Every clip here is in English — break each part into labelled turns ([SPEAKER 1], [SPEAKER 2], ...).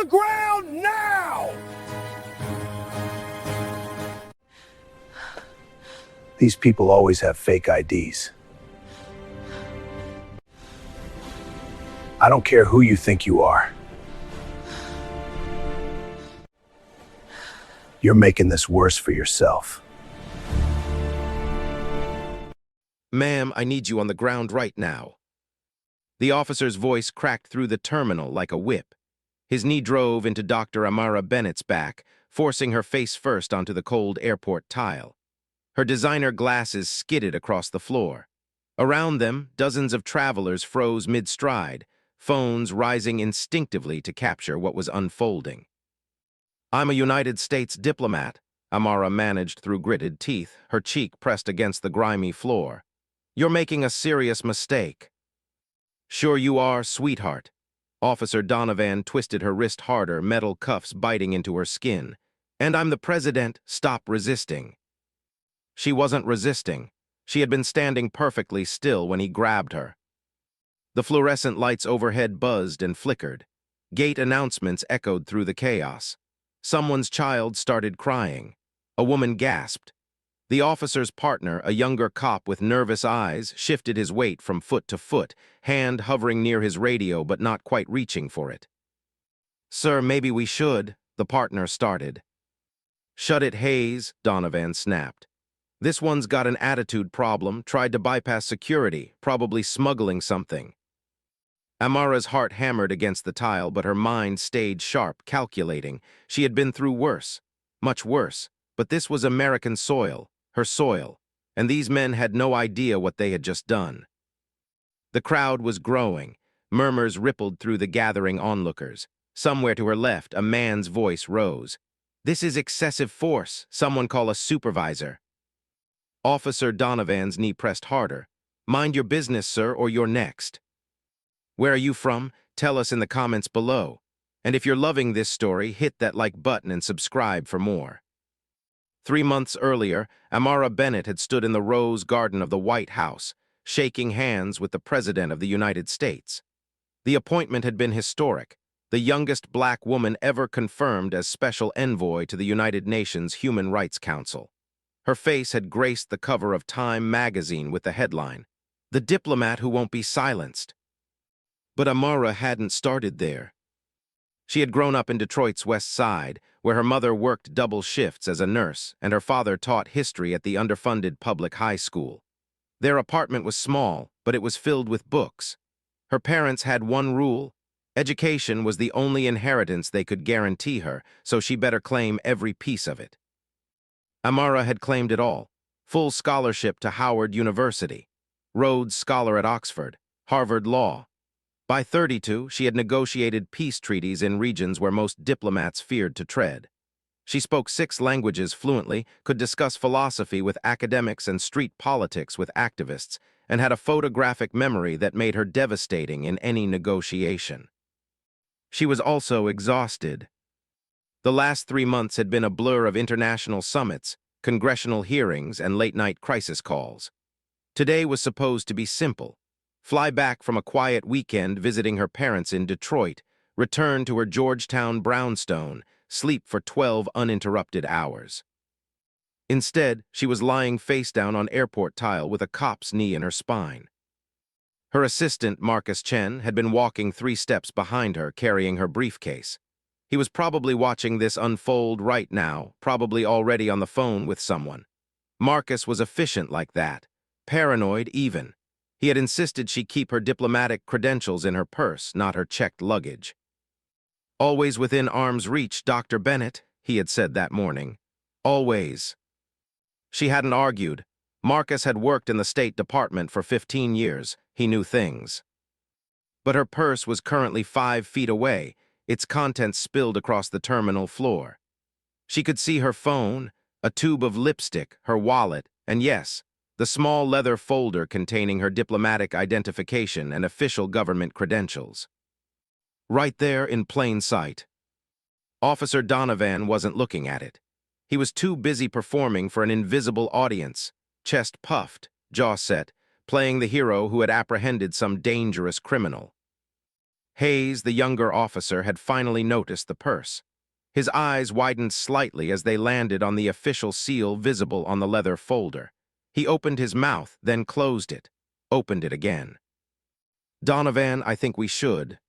[SPEAKER 1] the ground now!
[SPEAKER 2] These people always have fake IDs. I don't care who you think you are. You're making this worse for yourself.
[SPEAKER 3] Ma'am, I need you on the ground right now. The officer's voice cracked through the terminal like a whip. His knee drove into Dr. Amara Bennett's back, forcing her face first onto the cold airport tile. Her designer glasses skidded across the floor. Around them, dozens of travelers froze mid-stride, phones rising instinctively to capture what was unfolding. "I'm a United States diplomat," Amara managed through gritted teeth, her cheek pressed against the grimy floor. "You're making a serious mistake." "Sure you are, sweetheart." Officer Donovan twisted her wrist harder, metal cuffs biting into her skin. "And I'm the president, stop resisting." She wasn't resisting. She had been standing perfectly still when he grabbed her. The fluorescent lights overhead buzzed and flickered. Gate announcements echoed through the chaos. Someone's child started crying. A woman gasped. The officer's partner, a younger cop with nervous eyes, shifted his weight from foot to foot, hand hovering near his radio but not quite reaching for it. "Sir, maybe we should," the partner started. "Shut it, Hayes," Donovan snapped. "This one's got an attitude problem, tried to bypass security, probably smuggling something." Amara's heart hammered against the tile, but her mind stayed sharp, calculating. She had been through worse, much worse, but this was American soil, her soil, and these men had no idea what they had just done. The crowd was growing. Murmurs rippled through the gathering onlookers. Somewhere to her left, a man's voice rose. "This is excessive force. Someone call a supervisor." Officer Donovan's knee pressed harder. "Mind your business, sir, or you're next." "Where are you from? Tell us in the comments below. And if you're loving this story, hit that like button and subscribe for more." 3 months earlier, Amara Bennett had stood in the rose garden of the White House, shaking hands with the President of the United States. The appointment had been historic, the youngest black woman ever confirmed as special envoy to the United Nations Human Rights Council. Her face had graced the cover of Time magazine with the headline, "The Diplomat Who Won't Be Silenced." But Amara hadn't started there. She had grown up in Detroit's West Side, where her mother worked double shifts as a nurse and her father taught history at the underfunded public high school. Their apartment was small, but it was filled with books. Her parents had one rule: education was the only inheritance they could guarantee her, so she better claim every piece of it. Amara had claimed it all: full scholarship to Howard University, Rhodes Scholar at Oxford, Harvard Law. By 32, she had negotiated peace treaties in regions where most diplomats feared to tread. She spoke 6 languages fluently, could discuss philosophy with academics and street politics with activists, and had a photographic memory that made her devastating in any negotiation. She was also exhausted. The last 3 months had been a blur of international summits, congressional hearings, and late-night crisis calls. Today was supposed to be simple. Fly back from a quiet weekend visiting her parents in Detroit, return to her Georgetown brownstone, sleep for 12 uninterrupted hours. Instead, she was lying face down on airport tile with a cop's knee in her spine. Her assistant, Marcus Chen, had been walking 3 steps behind her, carrying her briefcase. He was probably watching this unfold right now, probably already on the phone with someone. Marcus was efficient like that, paranoid even. He had insisted she keep her diplomatic credentials in her purse, not her checked luggage. "Always within arm's reach, Dr. Bennett," he had said that morning. Always. She hadn't argued. Marcus had worked in the State Department for 15 years. He knew things. But her purse was currently 5 feet away, its contents spilled across the terminal floor. She could see her phone, a tube of lipstick, her wallet, and yes, the small leather folder containing her diplomatic identification and official government credentials. Right there in plain sight. Officer Donovan wasn't looking at it. He was too busy performing for an invisible audience, chest puffed, jaw set, playing the hero who had apprehended some dangerous criminal. Hayes, the younger officer, had finally noticed the purse. His eyes widened slightly as they landed on the official seal visible on the leather folder. He opened his mouth, then closed it, opened it again. "Donovan, I think we should."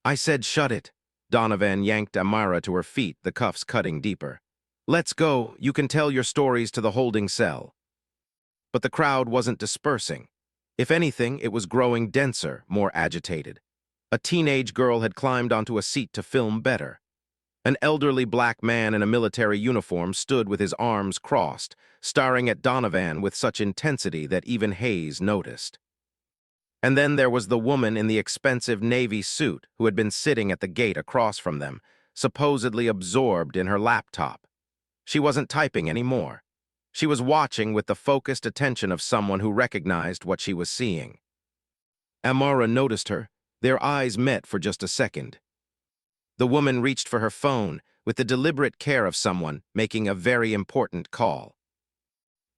[SPEAKER 3] "I said shut it." Donovan yanked Amara to her feet, the cuffs cutting deeper. "Let's go. You can tell your stories to the holding cell." But the crowd wasn't dispersing. If anything, it was growing denser, more agitated. A teenage girl had climbed onto a seat to film better. An elderly black man in a military uniform stood with his arms crossed, staring at Donovan with such intensity that even Hayes noticed. And then there was the woman in the expensive navy suit who had been sitting at the gate across from them, supposedly absorbed in her laptop. She wasn't typing anymore. She was watching with the focused attention of someone who recognized what she was seeing. Amara noticed her. Their eyes met for just a second. The woman reached for her phone with the deliberate care of someone making a very important call.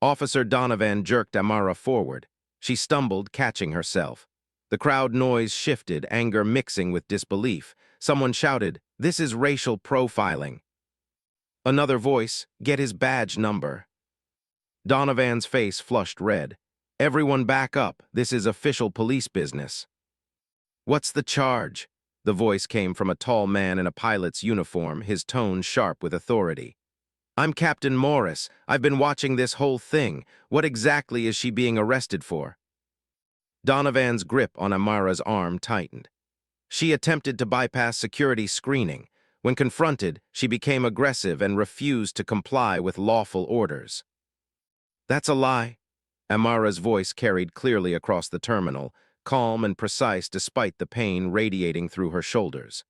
[SPEAKER 3] Officer Donovan jerked Amara forward. She stumbled, catching herself. The crowd noise shifted, anger mixing with disbelief. Someone shouted, "This is racial profiling." Another voice, "Get his badge number." Donovan's face flushed red. "Everyone back up. This is official police business." "What's the charge?" The voice came from a tall man in a pilot's uniform, his tone sharp with authority. "I'm Captain Morris. I've been watching this whole thing. What exactly is she being arrested for?" Donovan's grip on Amara's arm tightened. She attempted to bypass security screening. When confronted, she became aggressive and refused to comply with lawful orders. "That's a lie." Amara's voice carried clearly across the terminal, calm and precise despite the pain radiating through her shoulders.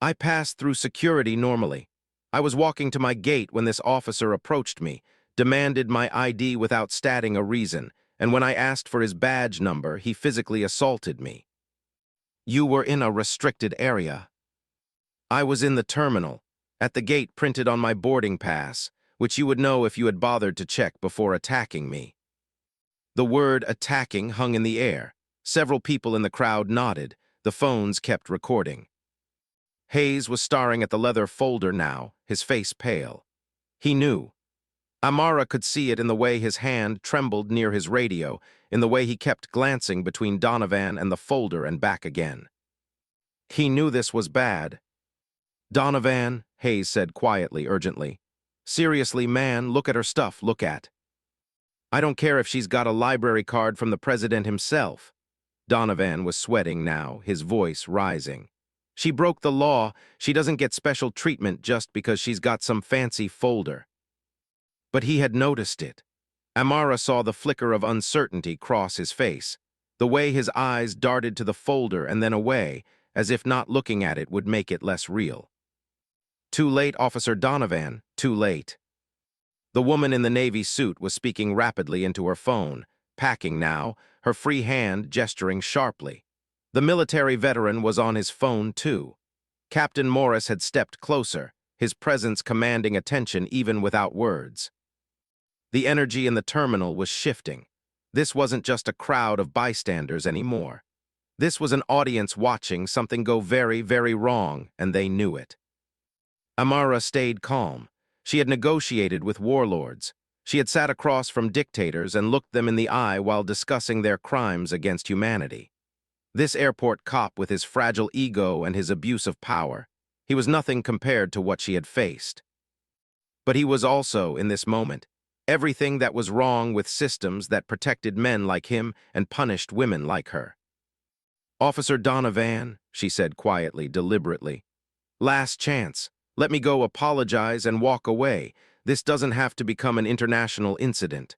[SPEAKER 3] "I passed through security normally. I was walking to my gate when this officer approached me, demanded my ID without stating a reason, and when I asked for his badge number, he physically assaulted me." "You were in a restricted area." "I was in the terminal, at the gate printed on my boarding pass, which you would know if you had bothered to check before attacking me." The word attacking hung in the air. Several people in the crowd nodded. The phones kept recording. Hayes was staring at the leather folder now, his face pale. He knew. Amara could see it in the way his hand trembled near his radio, in the way he kept glancing between Donovan and the folder and back again. He knew this was bad. "Donovan," Hayes said quietly, urgently. "Seriously, man, look at her stuff, look at." "I don't care if she's got a library card from the president himself." Donovan was sweating now, his voice rising. "She broke the law. She doesn't get special treatment just because she's got some fancy folder." But he had noticed it. Amara saw the flicker of uncertainty cross his face, the way his eyes darted to the folder and then away, as if not looking at it would make it less real. "Too late, Officer Donovan, too late." The woman in the navy suit was speaking rapidly into her phone, packing now, her free hand gesturing sharply. The military veteran was on his phone too. Captain Morris had stepped closer, his presence commanding attention even without words. The energy in the terminal was shifting. This wasn't just a crowd of bystanders anymore. This was an audience watching something go very, very wrong, and they knew it. Amara stayed calm. She had negotiated with warlords. She had sat across from dictators and looked them in the eye while discussing their crimes against humanity. This airport cop with his fragile ego and his abuse of power, he was nothing compared to what she had faced. But he was also, in this moment, everything that was wrong with systems that protected men like him and punished women like her. "Officer Donovan," she said quietly, deliberately. "Last chance. Let me go apologize and walk away. This doesn't have to become an international incident."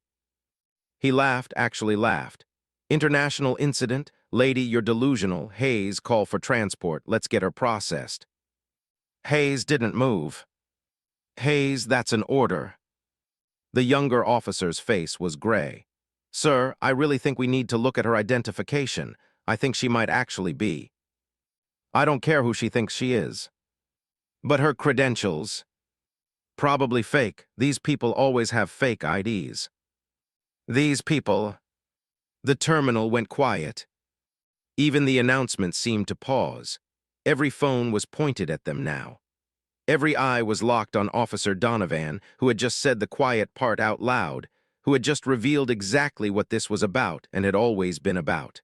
[SPEAKER 3] He laughed, actually laughed. "International incident? Lady, you're delusional. Hayes, call for transport. Let's get her processed." Hayes didn't move. "Hayes, that's an order." The younger officer's face was gray. "Sir, I really think we need to look at her identification. I think she might actually be." "I don't care who she thinks she is." "But her credentials?" "Probably fake. These people always have fake IDs." "These people..." The terminal went quiet. Even the announcement seemed to pause. Every phone was pointed at them now. Every eye was locked on Officer Donovan, who had just said the quiet part out loud, who had just revealed exactly what this was about and had always been about.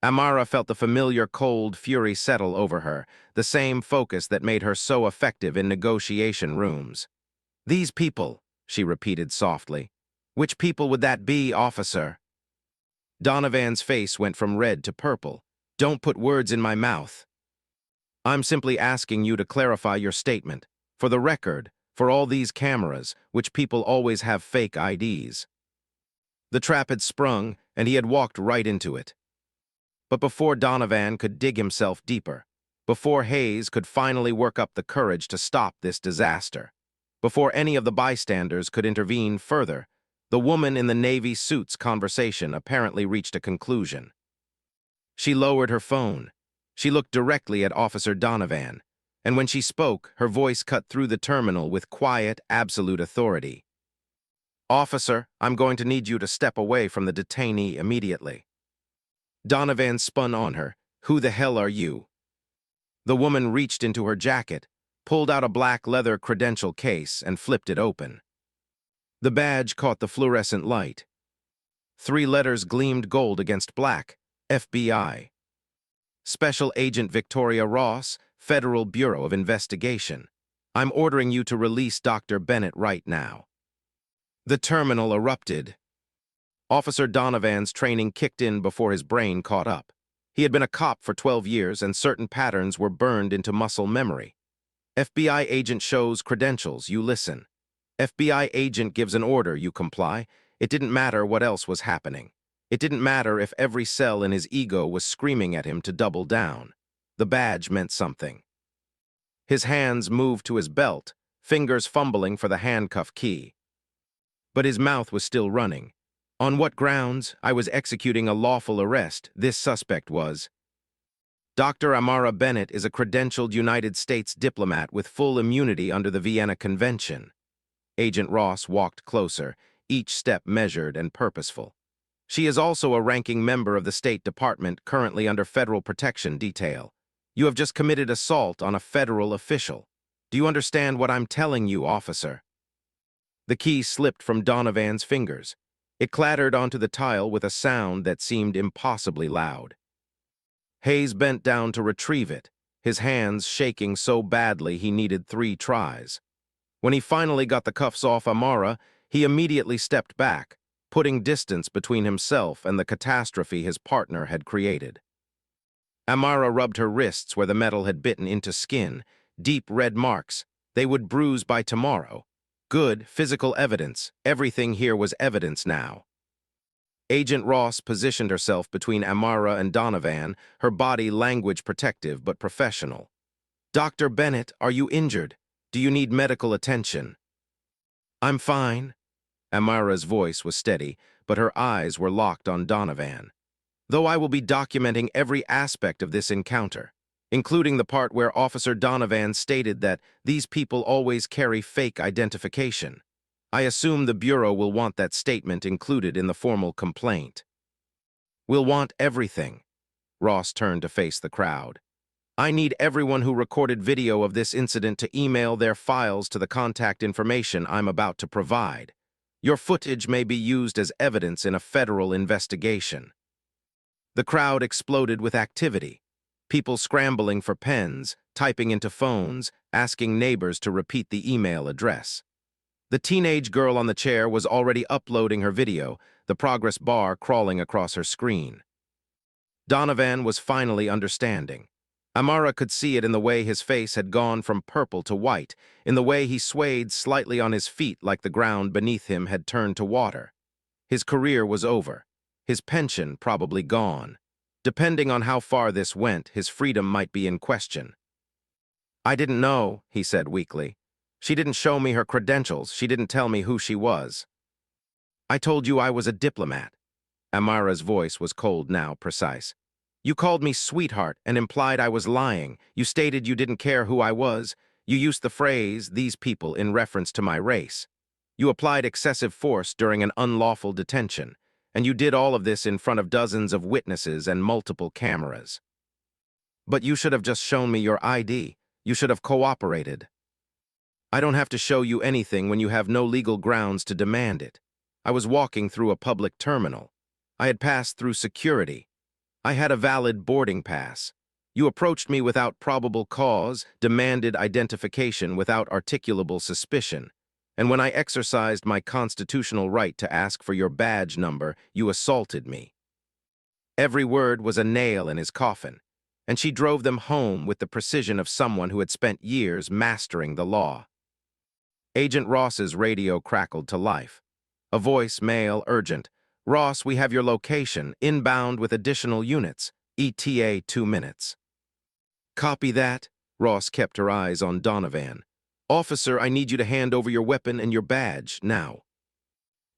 [SPEAKER 3] Amara felt the familiar cold fury settle over her, the same focus that made her so effective in negotiation rooms. "These people," she repeated softly. "Which people would that be, officer?" Donovan's face went from red to purple. "Don't put words in my mouth. I'm simply asking you to clarify your statement. For the record, for all these cameras, which people always have fake IDs." The trap had sprung, and he had walked right into it. But before Donovan could dig himself deeper, before Hayes could finally work up the courage to stop this disaster, before any of the bystanders could intervene further, the woman in the Navy suit's conversation apparently reached a conclusion. She lowered her phone. She looked directly at Officer Donovan, and when she spoke, her voice cut through the terminal with quiet, absolute authority. "Officer, I'm going to need you to step away from the detainee immediately." Donovan spun on her. "Who the hell are you?" The woman reached into her jacket, pulled out a black leather credential case, and flipped it open. The badge caught the fluorescent light. 3 letters gleamed gold against black: FBI. "Special Agent Victoria Ross, Federal Bureau of Investigation. I'm ordering you to release Dr. Bennett right now." The terminal erupted. Officer Donovan's training kicked in before his brain caught up. He had been a cop for 12 years, and certain patterns were burned into muscle memory. FBI agent shows credentials, you listen. FBI agent gives an order, you comply. It didn't matter what else was happening. It didn't matter if every cell in his ego was screaming at him to double down. The badge meant something. His hands moved to his belt, fingers fumbling for the handcuff key. But his mouth was still running. "On what grounds? I was executing a lawful arrest. This suspect was." "Dr. Amara Bennett is a credentialed United States diplomat with full immunity under the Vienna Convention." Agent Ross walked closer, each step measured and purposeful. "She is also a ranking member of the State Department, currently under federal protection detail. You have just committed assault on a federal official. Do you understand what I'm telling you, officer?" The key slipped from Donovan's fingers. It clattered onto the tile with a sound that seemed impossibly loud. Hayes bent down to retrieve it, his hands shaking so badly he needed 3 tries. When he finally got the cuffs off Amara, he immediately stepped back, putting distance between himself and the catastrophe his partner had created. Amara rubbed her wrists where the metal had bitten into skin, deep red marks. They would bruise by tomorrow. Good, physical evidence. Everything here was evidence now. Agent Ross positioned herself between Amara and Donovan, her body language protective but professional. "Dr. Bennett, are you injured? Do you need medical attention?" "I'm fine." Amara's voice was steady, but her eyes were locked on Donovan. "Though I will be documenting every aspect of this encounter, including the part where Officer Donovan stated that these people always carry fake identification. I assume the Bureau will want that statement included in the formal complaint." "We'll want everything." Ross turned to face the crowd. "I need everyone who recorded video of this incident to email their files to the contact information I'm about to provide. Your footage may be used as evidence in a federal investigation." The crowd exploded with activity. People scrambling for pens, typing into phones, asking neighbors to repeat the email address. The teenage girl on the chair was already uploading her video, the progress bar crawling across her screen. Donovan was finally understanding. Amara could see it in the way his face had gone from purple to white, in the way he swayed slightly on his feet like the ground beneath him had turned to water. His career was over. His pension probably gone. Depending on how far this went, his freedom might be in question. "I didn't know," he said weakly. "She didn't show me her credentials. She didn't tell me who she was." "I told you I was a diplomat." Amara's voice was cold now, precise. "You called me sweetheart and implied I was lying. You stated you didn't care who I was. You used the phrase, 'these people,' in reference to my race. You applied excessive force during an unlawful detention. And you did all of this in front of dozens of witnesses and multiple cameras. But you should have just shown me your ID. You should have cooperated. I don't have to show you anything when you have no legal grounds to demand it. I was walking through a public terminal. I had passed through security. I had a valid boarding pass. You approached me without probable cause, demanded identification without articulable suspicion. And when I exercised my constitutional right to ask for your badge number, you assaulted me. Every word was a nail in his coffin, and she drove them home with the precision of someone who had spent years mastering the law. Agent Ross's radio crackled to life. A voice, male, urgent. Ross, we have your location, inbound with additional units. ETA 2 minutes. Copy that. Ross kept her eyes on Donovan. Officer, I need you to hand over your weapon and your badge, now.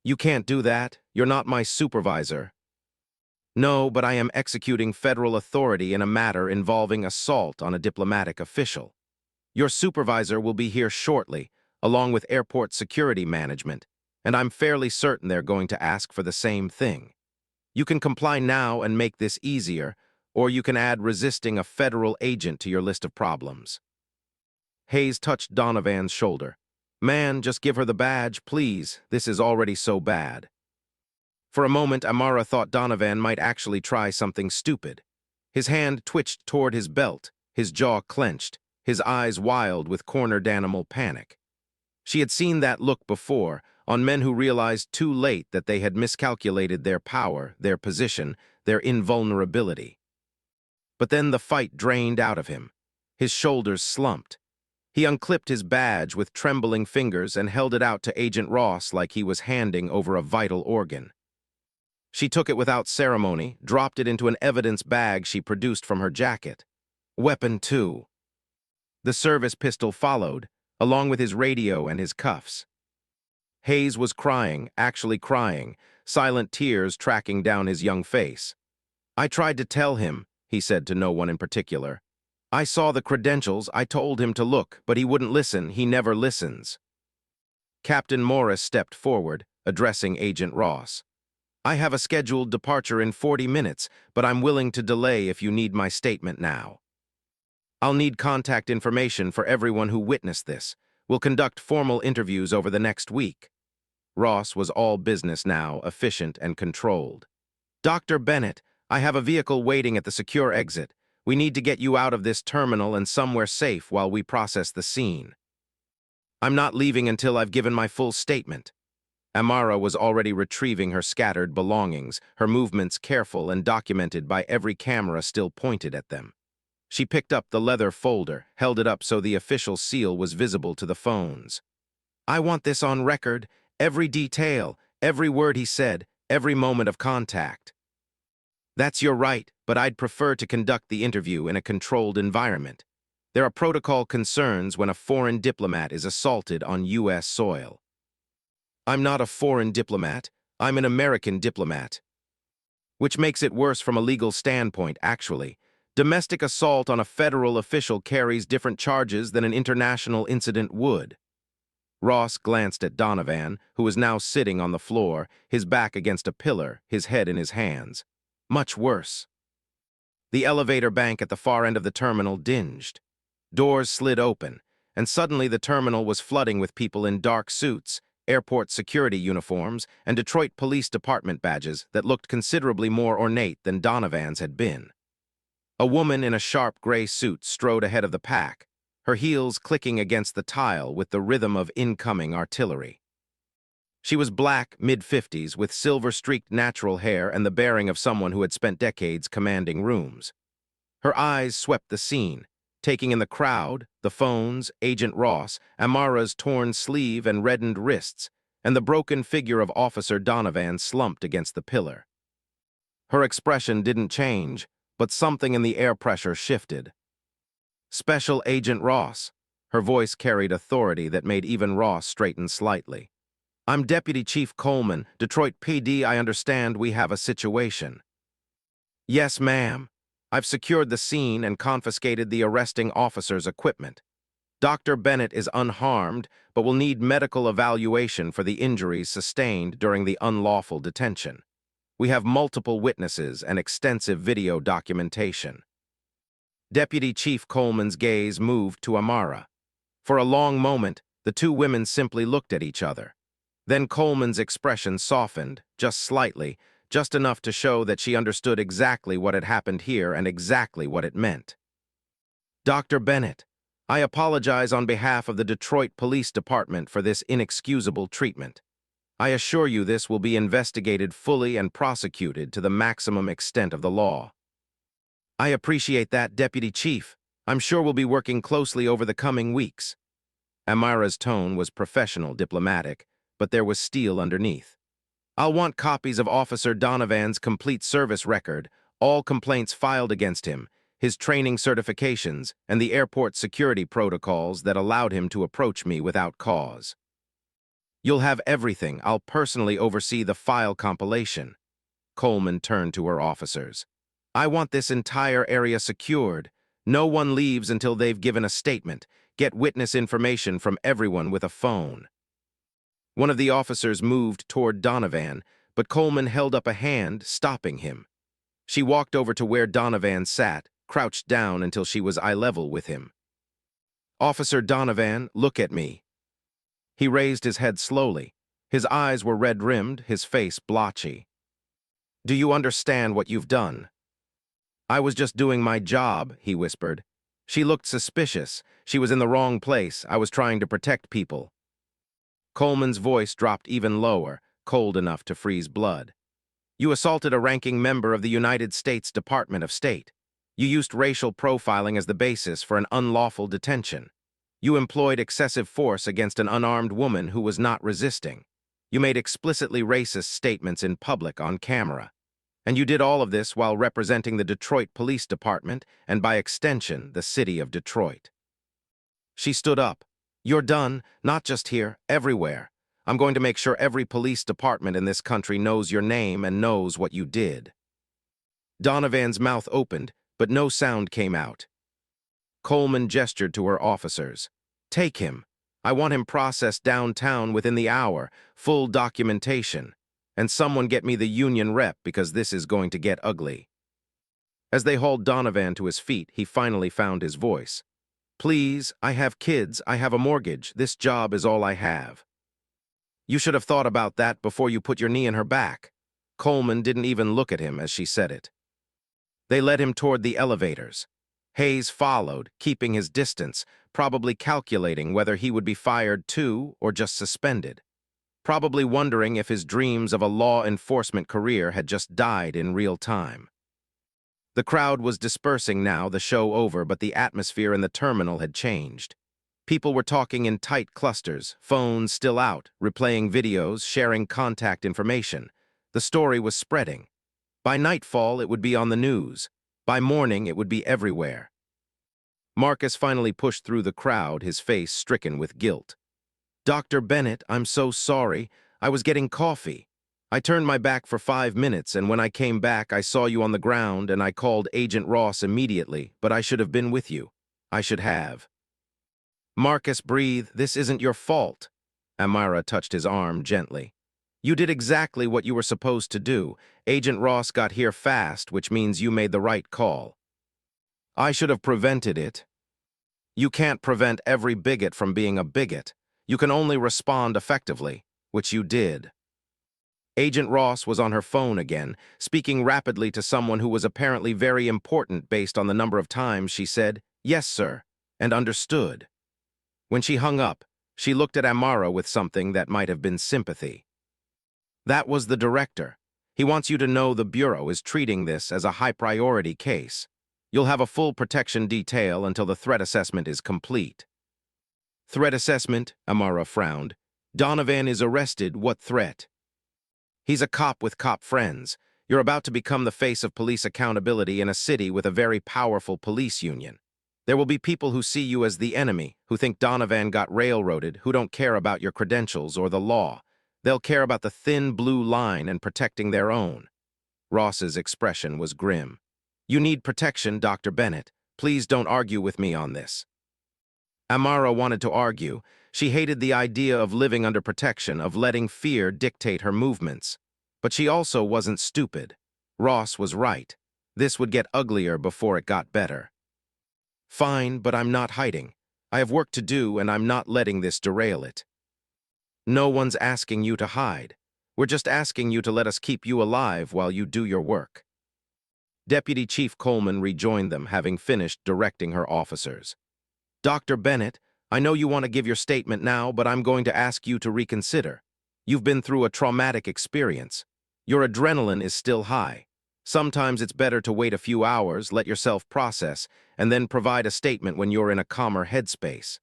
[SPEAKER 3] You can't do that. You're not my supervisor. No, but I am executing federal authority in a matter involving assault on a diplomatic official. Your supervisor will be here shortly, along with airport security management, and I'm fairly certain they're going to ask for the same thing. You can comply now and make this easier, or you can add resisting a federal agent to your list of problems. Hayes touched Donovan's shoulder. Man, just give her the badge, please. This is already so bad. For a moment, Amara thought Donovan might actually try something stupid. His hand twitched toward his belt, his jaw clenched, his eyes wild with cornered animal panic. She had seen that look before, on men who realized too late that they had miscalculated their power, their position, their invulnerability. But then the fight drained out of him. His shoulders slumped. He unclipped his badge with trembling fingers and held it out to Agent Ross like he was handing over a vital organ. She took it without ceremony, dropped it into an evidence bag she produced from her jacket. Weapon 2. The service pistol followed, along with his radio and his cuffs. Hayes was crying, actually crying, silent tears tracking down his young face. I tried to tell him, he said to no one in particular. I saw the credentials, I told him to look, but he wouldn't listen, he never listens. Captain Morris stepped forward, addressing Agent Ross. I have a scheduled departure in 40 minutes, but I'm willing to delay if you need my statement now. I'll need contact information for everyone who witnessed this. We'll conduct formal interviews over the next week. Ross was all business now, efficient and controlled. Dr. Bennett, I have a vehicle waiting at the secure exit. We need to get you out of this terminal and somewhere safe while we process the scene. I'm not leaving until I've given my full statement. Amara was already retrieving her scattered belongings, her movements careful and documented by every camera still pointed at them. She picked up the leather folder, held it up so the official seal was visible to the phones. I want this on record, every detail, every word he said, every moment of contact. That's your right, but I'd prefer to conduct the interview in a controlled environment. There are protocol concerns when a foreign diplomat is assaulted on U.S. soil. I'm not a foreign diplomat, I'm an American diplomat. Which makes it worse from a legal standpoint, actually. Domestic assault on a federal official carries different charges than an international incident would. Ross glanced at Donovan, who was now sitting on the floor, his back against a pillar, his head in his hands. Much worse. The elevator bank at the far end of the terminal dinged. Doors slid open, and suddenly the terminal was flooding with people in dark suits, airport security uniforms, and Detroit Police Department badges that looked considerably more ornate than Donovan's had been. A woman in a sharp gray suit strode ahead of the pack, her heels clicking against the tile with the rhythm of incoming artillery. She was black, mid-50s, with silver-streaked natural hair and the bearing of someone who had spent decades commanding rooms. Her eyes swept the scene, taking in the crowd, the phones, Agent Ross, Amara's torn sleeve and reddened wrists, and the broken figure of Officer Donovan slumped against the pillar. Her expression didn't change, but something in the air pressure shifted. Special Agent Ross. Her voice carried authority that made even Ross straighten slightly. I'm Deputy Chief Coleman, Detroit PD. I understand we have a situation. Yes, ma'am. I've secured the scene and confiscated the arresting officer's equipment. Dr. Bennett is unharmed, but will need medical evaluation for the injuries sustained during the unlawful detention. We have multiple witnesses and extensive video documentation. Deputy Chief Coleman's gaze moved to Amara. For a long moment, the two women simply looked at each other. Then Coleman's expression softened, just slightly, just enough to show that she understood exactly what had happened here and exactly what it meant. Dr. Bennett, I apologize on behalf of the Detroit Police Department for this inexcusable treatment. I assure you this will be investigated fully and prosecuted to the maximum extent of the law. I appreciate that, Deputy Chief. I'm sure we'll be working closely over the coming weeks. Amara's tone was professional, diplomatic, but there was steel underneath. I'll want copies of Officer Donovan's complete service record, all complaints filed against him, his training certifications, and the airport security protocols that allowed him to approach me without cause. You'll have everything. I'll personally oversee the file compilation. Coleman turned to her officers. I want this entire area secured. No one leaves until they've given a statement. Get witness information from everyone with a phone. One of the officers moved toward Donovan, but Coleman held up a hand, stopping him. She walked over to where Donovan sat, crouched down until she was eye level with him. Officer Donovan, look at me. He raised his head slowly. His eyes were red-rimmed, his face blotchy. Do you understand what you've done? I was just doing my job, he whispered. She looked suspicious. She was in the wrong place. I was trying to protect people. Coleman's voice dropped even lower, cold enough to freeze blood. You assaulted a ranking member of the United States Department of State. You used racial profiling as the basis for an unlawful detention. You employed excessive force against an unarmed woman who was not resisting. You made explicitly racist statements in public on camera. And you did all of this while representing the Detroit Police Department and, by extension, the city of Detroit. She stood up. You're done, not just here, everywhere. I'm going to make sure every police department in this country knows your name and knows what you did. Donovan's mouth opened, but no sound came out. Coleman gestured to her officers. Take him. I want him processed downtown within the hour, full documentation. And someone get me the union rep because this is going to get ugly. As they hauled Donovan to his feet, he finally found his voice. Please, I have kids, I have a mortgage, this job is all I have. You should have thought about that before you put your knee in her back. Coleman didn't even look at him as she said it. They led him toward the elevators. Hayes followed, keeping his distance, probably calculating whether he would be fired too or just suspended. Probably wondering if his dreams of a law enforcement career had just died in real time. The crowd was dispersing now, the show over, but the atmosphere in the terminal had changed. People were talking in tight clusters, phones still out, replaying videos, sharing contact information. The story was spreading. By nightfall, it would be on the news. By morning, it would be everywhere. Marcus finally pushed through the crowd, his face stricken with guilt. Dr. Bennett, I'm so sorry. I was getting coffee. I turned my back for 5 minutes, and when I came back, I saw you on the ground, and I called Agent Ross immediately, but I should have been with you. I should have. Marcus, breathe. This isn't your fault. Amara touched his arm gently. You did exactly what you were supposed to do. Agent Ross got here fast, which means you made the right call. I should have prevented it. You can't prevent every bigot from being a bigot. You can only respond effectively, which you did. Agent Ross was on her phone again, speaking rapidly to someone who was apparently very important based on the number of times she said, "Yes, sir," and understood. When she hung up, she looked at Amara with something that might have been sympathy. That was the director. He wants you to know the Bureau is treating this as a high-priority case. You'll have a full protection detail until the threat assessment is complete. Threat assessment? Amara frowned. Donovan is arrested. What threat? He's a cop with cop friends. You're about to become the face of police accountability in a city with a very powerful police union. There will be people who see you as the enemy, who think Donovan got railroaded, who don't care about your credentials or the law. They'll care about the thin blue line and protecting their own. Ross's expression was grim. You need protection, Dr. Bennett. Please don't argue with me on this. Amara wanted to argue. She hated the idea of living under protection, of letting fear dictate her movements. But she also wasn't stupid. Ross was right. This would get uglier before it got better. Fine, but I'm not hiding. I have work to do, and I'm not letting this derail it. No one's asking you to hide. We're just asking you to let us keep you alive while you do your work. Deputy Chief Coleman rejoined them, having finished directing her officers. Dr. Bennett, I know you want to give your statement now, but I'm going to ask you to reconsider. You've been through a traumatic experience. Your adrenaline is still high. Sometimes it's better to wait a few hours, let yourself process, and then provide a statement when you're in a calmer headspace.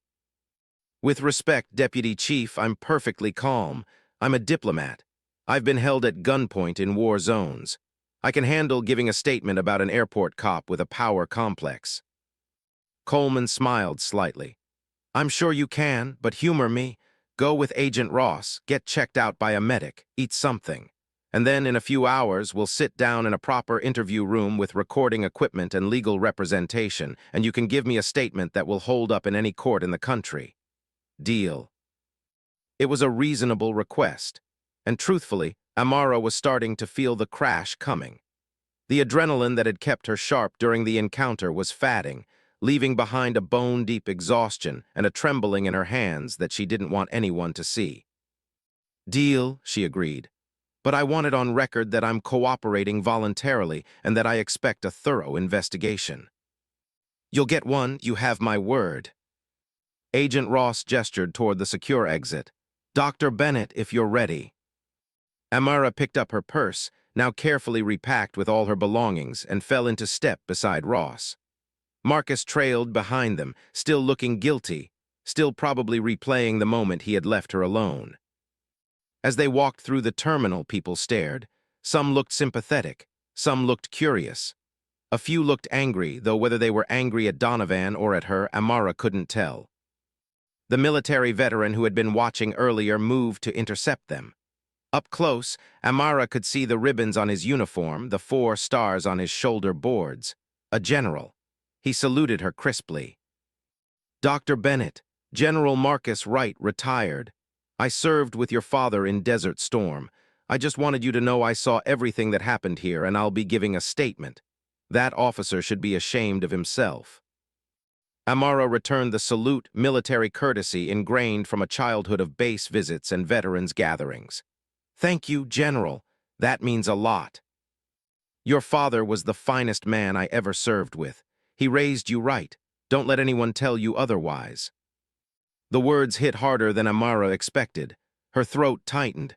[SPEAKER 3] With respect, Deputy Chief, I'm perfectly calm. I'm a diplomat. I've been held at gunpoint in war zones. I can handle giving a statement about an airport cop with a power complex. Coleman smiled slightly. I'm sure you can, but humor me. Go with Agent Ross, get checked out by a medic, eat something. And then in a few hours, we'll sit down in a proper interview room with recording equipment and legal representation, and you can give me a statement that will hold up in any court in the country. Deal. It was a reasonable request, and truthfully, Amara was starting to feel the crash coming. The adrenaline that had kept her sharp during the encounter was fading, leaving behind a bone-deep exhaustion and a trembling in her hands that she didn't want anyone to see. Deal, she agreed. But I want it on record that I'm cooperating voluntarily and that I expect a thorough investigation. You'll get one, you have my word. Agent Ross gestured toward the secure exit. Dr. Bennett, if you're ready. Amara picked up her purse, now carefully repacked with all her belongings, and fell into step beside Ross. Marcus trailed behind them, still looking guilty, still probably replaying the moment he had left her alone. As they walked through the terminal, people stared. Some looked sympathetic, some looked curious. A few looked angry, though whether they were angry at Donovan or at her, Amara couldn't tell. The military veteran who had been watching earlier moved to intercept them. Up close, Amara could see the ribbons on his uniform, the 4 stars on his shoulder boards. A general. He saluted her crisply. Dr. Bennett, General Marcus Wright, retired. I served with your father in Desert Storm. I just wanted you to know I saw everything that happened here, and I'll be giving a statement. That officer should be ashamed of himself. Amara returned the salute, military courtesy ingrained from a childhood of base visits and veterans' gatherings. Thank you, General. That means a lot. Your father was the finest man I ever served with. He raised you right. Don't let anyone tell you otherwise. The words hit harder than Amara expected. Her throat tightened.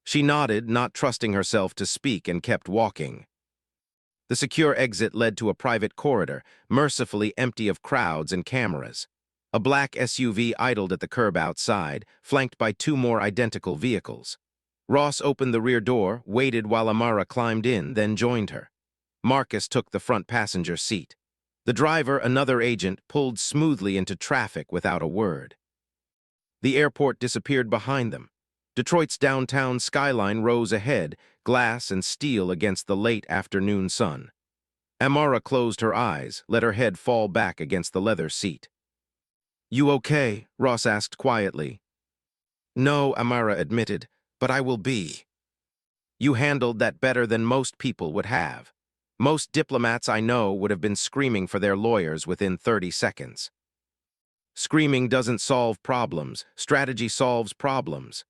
[SPEAKER 3] She nodded, not trusting herself to speak, and kept walking. The secure exit led to a private corridor, mercifully empty of crowds and cameras. A black SUV idled at the curb outside, flanked by 2 more identical vehicles. Ross opened the rear door, waited while Amara climbed in, then joined her. Marcus took the front passenger seat. The driver, another agent, pulled smoothly into traffic without a word. The airport disappeared behind them. Detroit's downtown skyline rose ahead, glass and steel against the late afternoon sun. Amara closed her eyes, let her head fall back against the leather seat. You okay? Ross asked quietly. No, Amara admitted, but I will be. You handled that better than most people would have. Most diplomats I know would have been screaming for their lawyers within 30 seconds. Screaming doesn't solve problems. Strategy solves problems.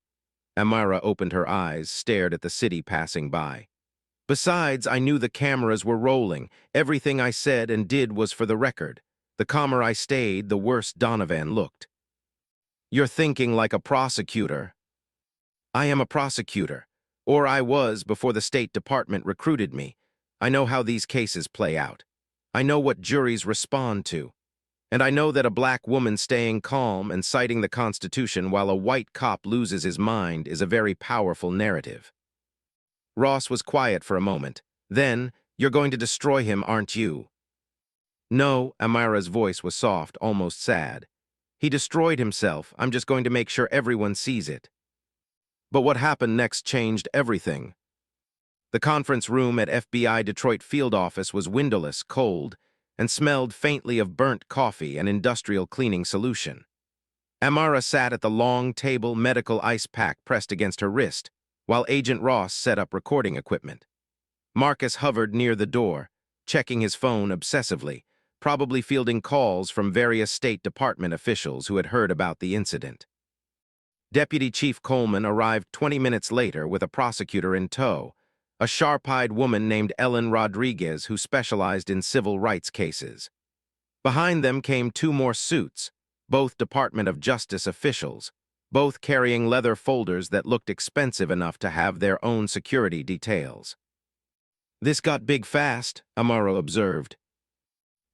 [SPEAKER 3] Amara opened her eyes, stared at the city passing by. Besides, I knew the cameras were rolling. Everything I said and did was for the record. The calmer I stayed, the worse Donovan looked. You're thinking like a prosecutor. I am a prosecutor. Or I was before the State Department recruited me. I know how these cases play out. I know what juries respond to. And I know that a black woman staying calm and citing the Constitution while a white cop loses his mind is a very powerful narrative. Ross was quiet for a moment. Then, you're going to destroy him, aren't you? No, Amara's voice was soft, almost sad. He destroyed himself. I'm just going to make sure everyone sees it. But what happened next changed everything. The conference room at FBI Detroit field office was windowless, cold, and smelled faintly of burnt coffee and industrial cleaning solution. Amara sat at the long table, medical ice pack pressed against her wrist, while Agent Ross set up recording equipment. Marcus hovered near the door, checking his phone obsessively, probably fielding calls from various State Department officials who had heard about the incident. Deputy Chief Coleman arrived 20 minutes later with a prosecutor in tow, a sharp-eyed woman named Ellen Rodriguez who specialized in civil rights cases. Behind them came two more suits, both Department of Justice officials, both carrying leather folders that looked expensive enough to have their own security details. "This got big fast," Amara observed.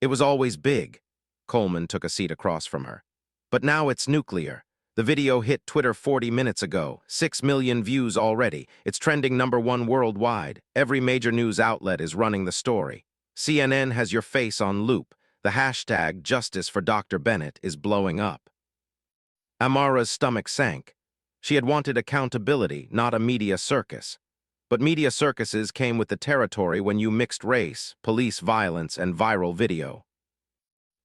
[SPEAKER 3] "It was always big." Coleman took a seat across from her. "But now it's nuclear. The video hit Twitter 40 minutes ago. 6 million views already. It's trending #1 worldwide. Every major news outlet is running the story. CNN has your face on loop. The hashtag Justice for Dr. Bennett is blowing up." Amara's stomach sank. She had wanted accountability, not a media circus. But media circuses came with the territory when you mixed race, police violence, and viral video.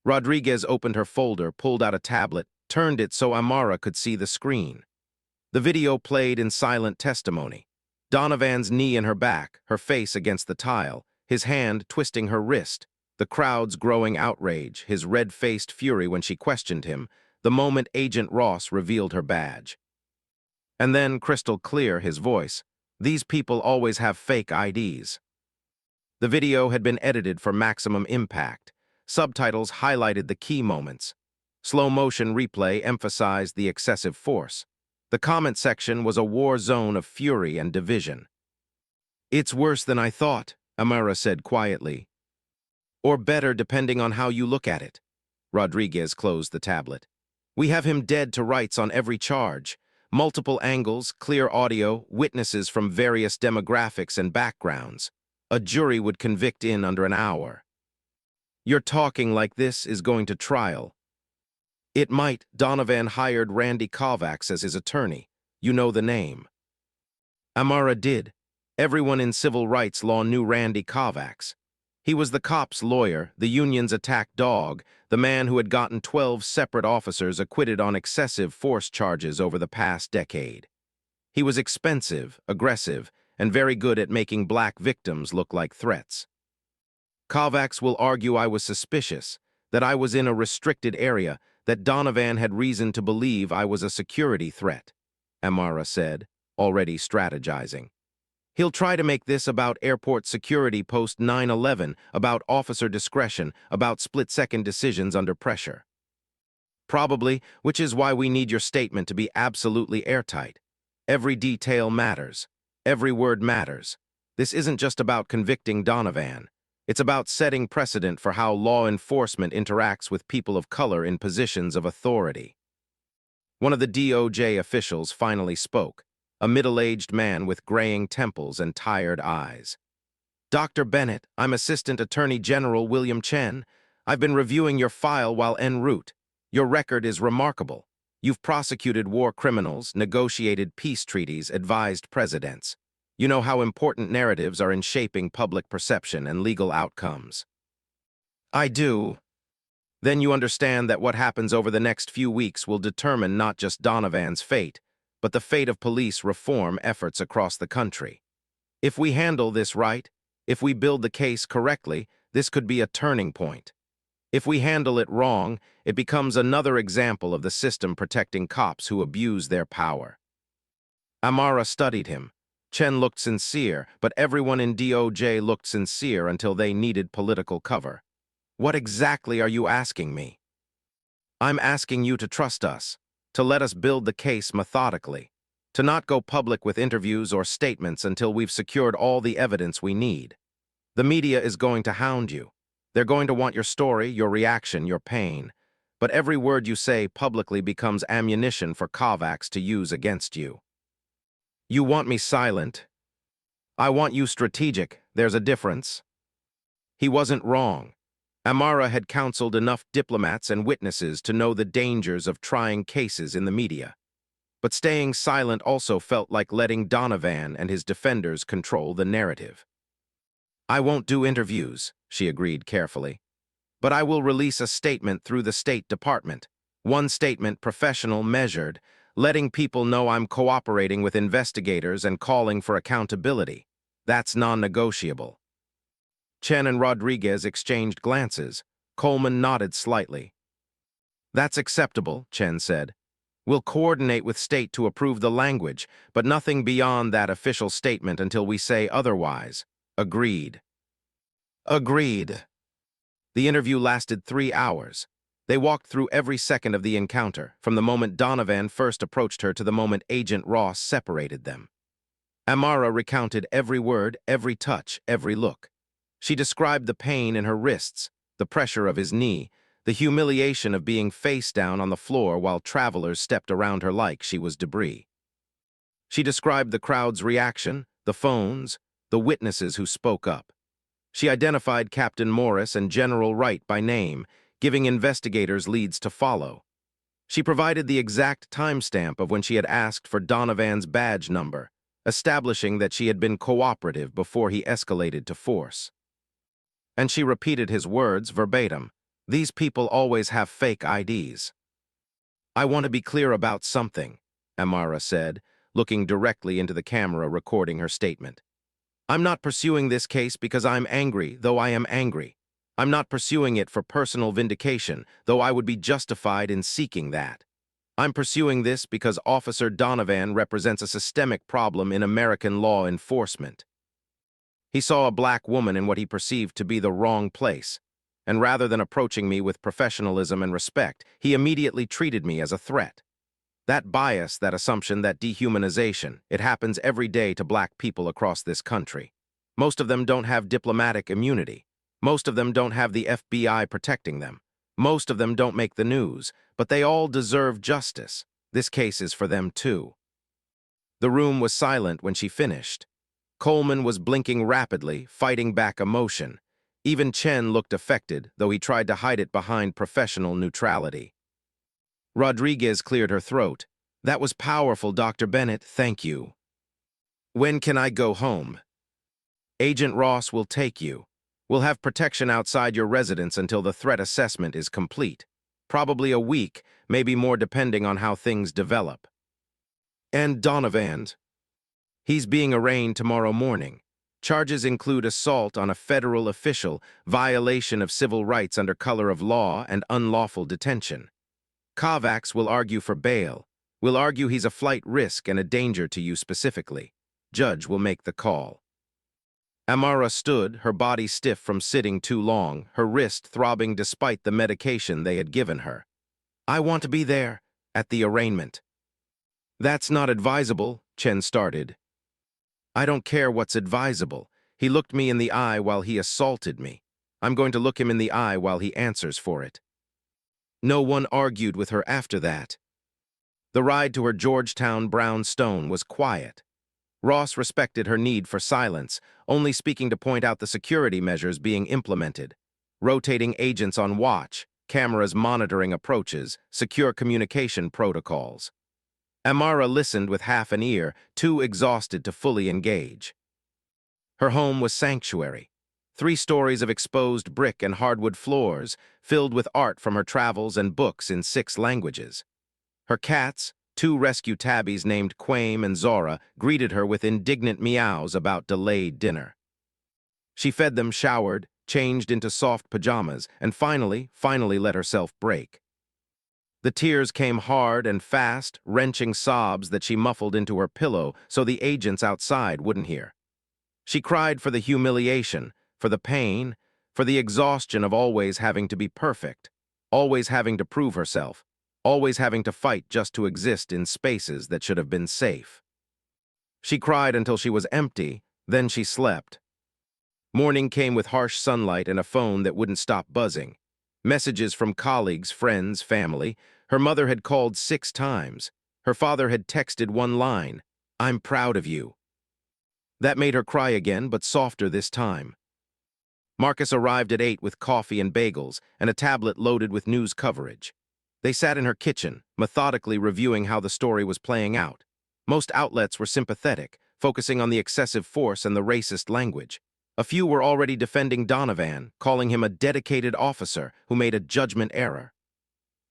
[SPEAKER 3] Rodriguez opened her folder, pulled out a tablet, turned it so Amara could see the screen. The video played in silent testimony. Donovan's knee in her back, her face against the tile, his hand twisting her wrist, the crowd's growing outrage, his red-faced fury when she questioned him, the moment Agent Ross revealed her badge. And then, crystal clear, his voice, "These people always have fake IDs." The video had been edited for maximum impact. Subtitles highlighted the key moments. Slow-motion replay emphasized the excessive force. The comment section was a war zone of fury and division. "It's worse than I thought," Amara said quietly. "Or better, depending on how you look at it." Rodriguez closed the tablet. "We have him dead to rights on every charge. Multiple angles, clear audio, witnesses from various demographics and backgrounds. A jury would convict in under an hour." "You're talking like this is going to trial." "It might." Donovan hired Randy Kovacs as his attorney. You know the name. Amara did. Everyone in civil rights law knew Randy Kovacs. He was the cop's lawyer, the union's attack dog, the man who had gotten 12 separate officers acquitted on excessive force charges over the past decade. He was expensive, aggressive, and very good at making black victims look like threats. "Kovacs will argue I was suspicious, that I was in a restricted area, that Donovan had reason to believe I was a security threat," Amara said, already strategizing. "He'll try to make this about airport security post 9/11, about officer discretion, about split-second decisions under pressure." "Probably, which is why we need your statement to be absolutely airtight. Every detail matters. Every word matters. This isn't just about convicting Donovan. It's about setting precedent for how law enforcement interacts with people of color in positions of authority." One of the DOJ officials finally spoke, a middle-aged man with graying temples and tired eyes. "Dr. Bennett, I'm Assistant Attorney General William Chen. I've been reviewing your file while en route. Your record is remarkable. You've prosecuted war criminals, negotiated peace treaties, advised presidents. You know how important narratives are in shaping public perception and legal outcomes." "I do." "Then you understand that what happens over the next few weeks will determine not just Donovan's fate, but the fate of police reform efforts across the country. If we handle this right, if we build the case correctly, this could be a turning point. If we handle it wrong, it becomes another example of the system protecting cops who abuse their power." Amara studied him. Chen looked sincere, but everyone in DOJ looked sincere until they needed political cover. "What exactly are you asking me?" "I'm asking you to trust us, to let us build the case methodically, to not go public with interviews or statements until we've secured all the evidence we need. The media is going to hound you. They're going to want your story, your reaction, your pain. But every word you say publicly becomes ammunition for Kovacs to use against you. You want me silent. I want you strategic. There's a difference." He wasn't wrong. Amara had counseled enough diplomats and witnesses to know the dangers of trying cases in the media. But staying silent also felt like letting Donovan and his defenders control the narrative. "I won't do interviews," she agreed carefully. "But I will release a statement through the State Department. One statement, professional, measured, letting people know I'm cooperating with investigators and calling for accountability. That's non-negotiable. Chen and Rodriguez exchanged glances. Coleman nodded slightly. That's acceptable, Chen said. We'll coordinate with state to approve the language, but nothing beyond that official statement until we say otherwise. Agreed. Agreed. The interview lasted 3 hours. They walked through every second of the encounter, from the moment Donovan first approached her to the moment Agent Ross separated them. Amara recounted every word, every touch, every look. She described the pain in her wrists, the pressure of his knee, the humiliation of being face down on the floor while travelers stepped around her like she was debris. She described the crowd's reaction, the phones, the witnesses who spoke up. She identified Captain Morris and General Wright by name, giving investigators leads to follow. She provided the exact timestamp of when she had asked for Donovan's badge number, establishing that she had been cooperative before he escalated to force. And she repeated his words verbatim. These people always have fake IDs. I want to be clear about something, Amara said, looking directly into the camera recording her statement. I'm not pursuing this case because I'm angry, though I am angry. I'm not pursuing it for personal vindication, though I would be justified in seeking that. I'm pursuing this because Officer Donovan represents a systemic problem in American law enforcement. He saw a black woman in what he perceived to be the wrong place, and rather than approaching me with professionalism and respect, he immediately treated me as a threat. That bias, that assumption, that dehumanization, it happens every day to black people across this country. Most of them don't have diplomatic immunity. Most of them don't have the FBI protecting them. Most of them don't make the news, but they all deserve justice. This case is for them too. The room was silent when she finished. Coleman was blinking rapidly, fighting back emotion. Even Chen looked affected, though he tried to hide it behind professional neutrality. Rodriguez cleared her throat. That was powerful, Dr. Bennett, thank you. When can I go home? Agent Ross will take you. We'll have protection outside your residence until the threat assessment is complete. Probably a week, maybe more depending on how things develop. And Donovan? He's being arraigned tomorrow morning. Charges include assault on a federal official, violation of civil rights under color of law, and unlawful detention. Kovacs will argue for bail. Will argue he's a flight risk and a danger to you specifically. Judge will make the call. Amara stood, her body stiff from sitting too long, her wrist throbbing despite the medication they had given her. I want to be there, at the arraignment. That's not advisable, Chen started. I don't care what's advisable. He looked me in the eye while he assaulted me. I'm going to look him in the eye while he answers for it. No one argued with her after that. The ride to her Georgetown brownstone was quiet. Ross respected her need for silence, only speaking to point out the security measures being implemented. Rotating agents on watch, cameras monitoring approaches, secure communication protocols. Amara listened with half an ear, too exhausted to fully engage. Her home was sanctuary. 3 stories of exposed brick and hardwood floors, filled with art from her travels and books in 6 languages. Her cats, 2 rescue tabbies named Quame and Zora, greeted her with indignant meows about delayed dinner. She fed them, showered, changed into soft pajamas, and finally let herself break. The tears came hard and fast, wrenching sobs that she muffled into her pillow so the agents outside wouldn't hear. She cried for the humiliation, for the pain, for the exhaustion of always having to be perfect, always having to prove herself, always having to fight just to exist in spaces that should have been safe. She cried until she was empty, then she slept. Morning came with harsh sunlight and a phone that wouldn't stop buzzing. Messages from colleagues, friends, family. Her mother had called 6 times. Her father had texted one line, "I'm proud of you." That made her cry again, but softer this time. Marcus arrived at 8 with coffee and bagels and a tablet loaded with news coverage. They sat in her kitchen, methodically reviewing how the story was playing out. Most outlets were sympathetic, focusing on the excessive force and the racist language. A few were already defending Donovan, calling him a dedicated officer who made a judgment error.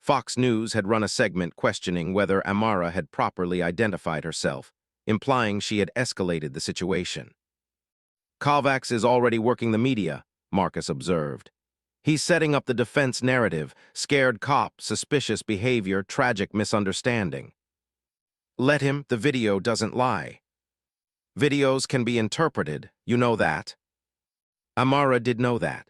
[SPEAKER 3] Fox News had run a segment questioning whether Amara had properly identified herself, implying she had escalated the situation. Kovacs is already working the media, Marcus observed. He's setting up the defense narrative, scared cop, suspicious behavior, tragic misunderstanding. Let him, the video doesn't lie. Videos can be interpreted, you know that. Amara did know that.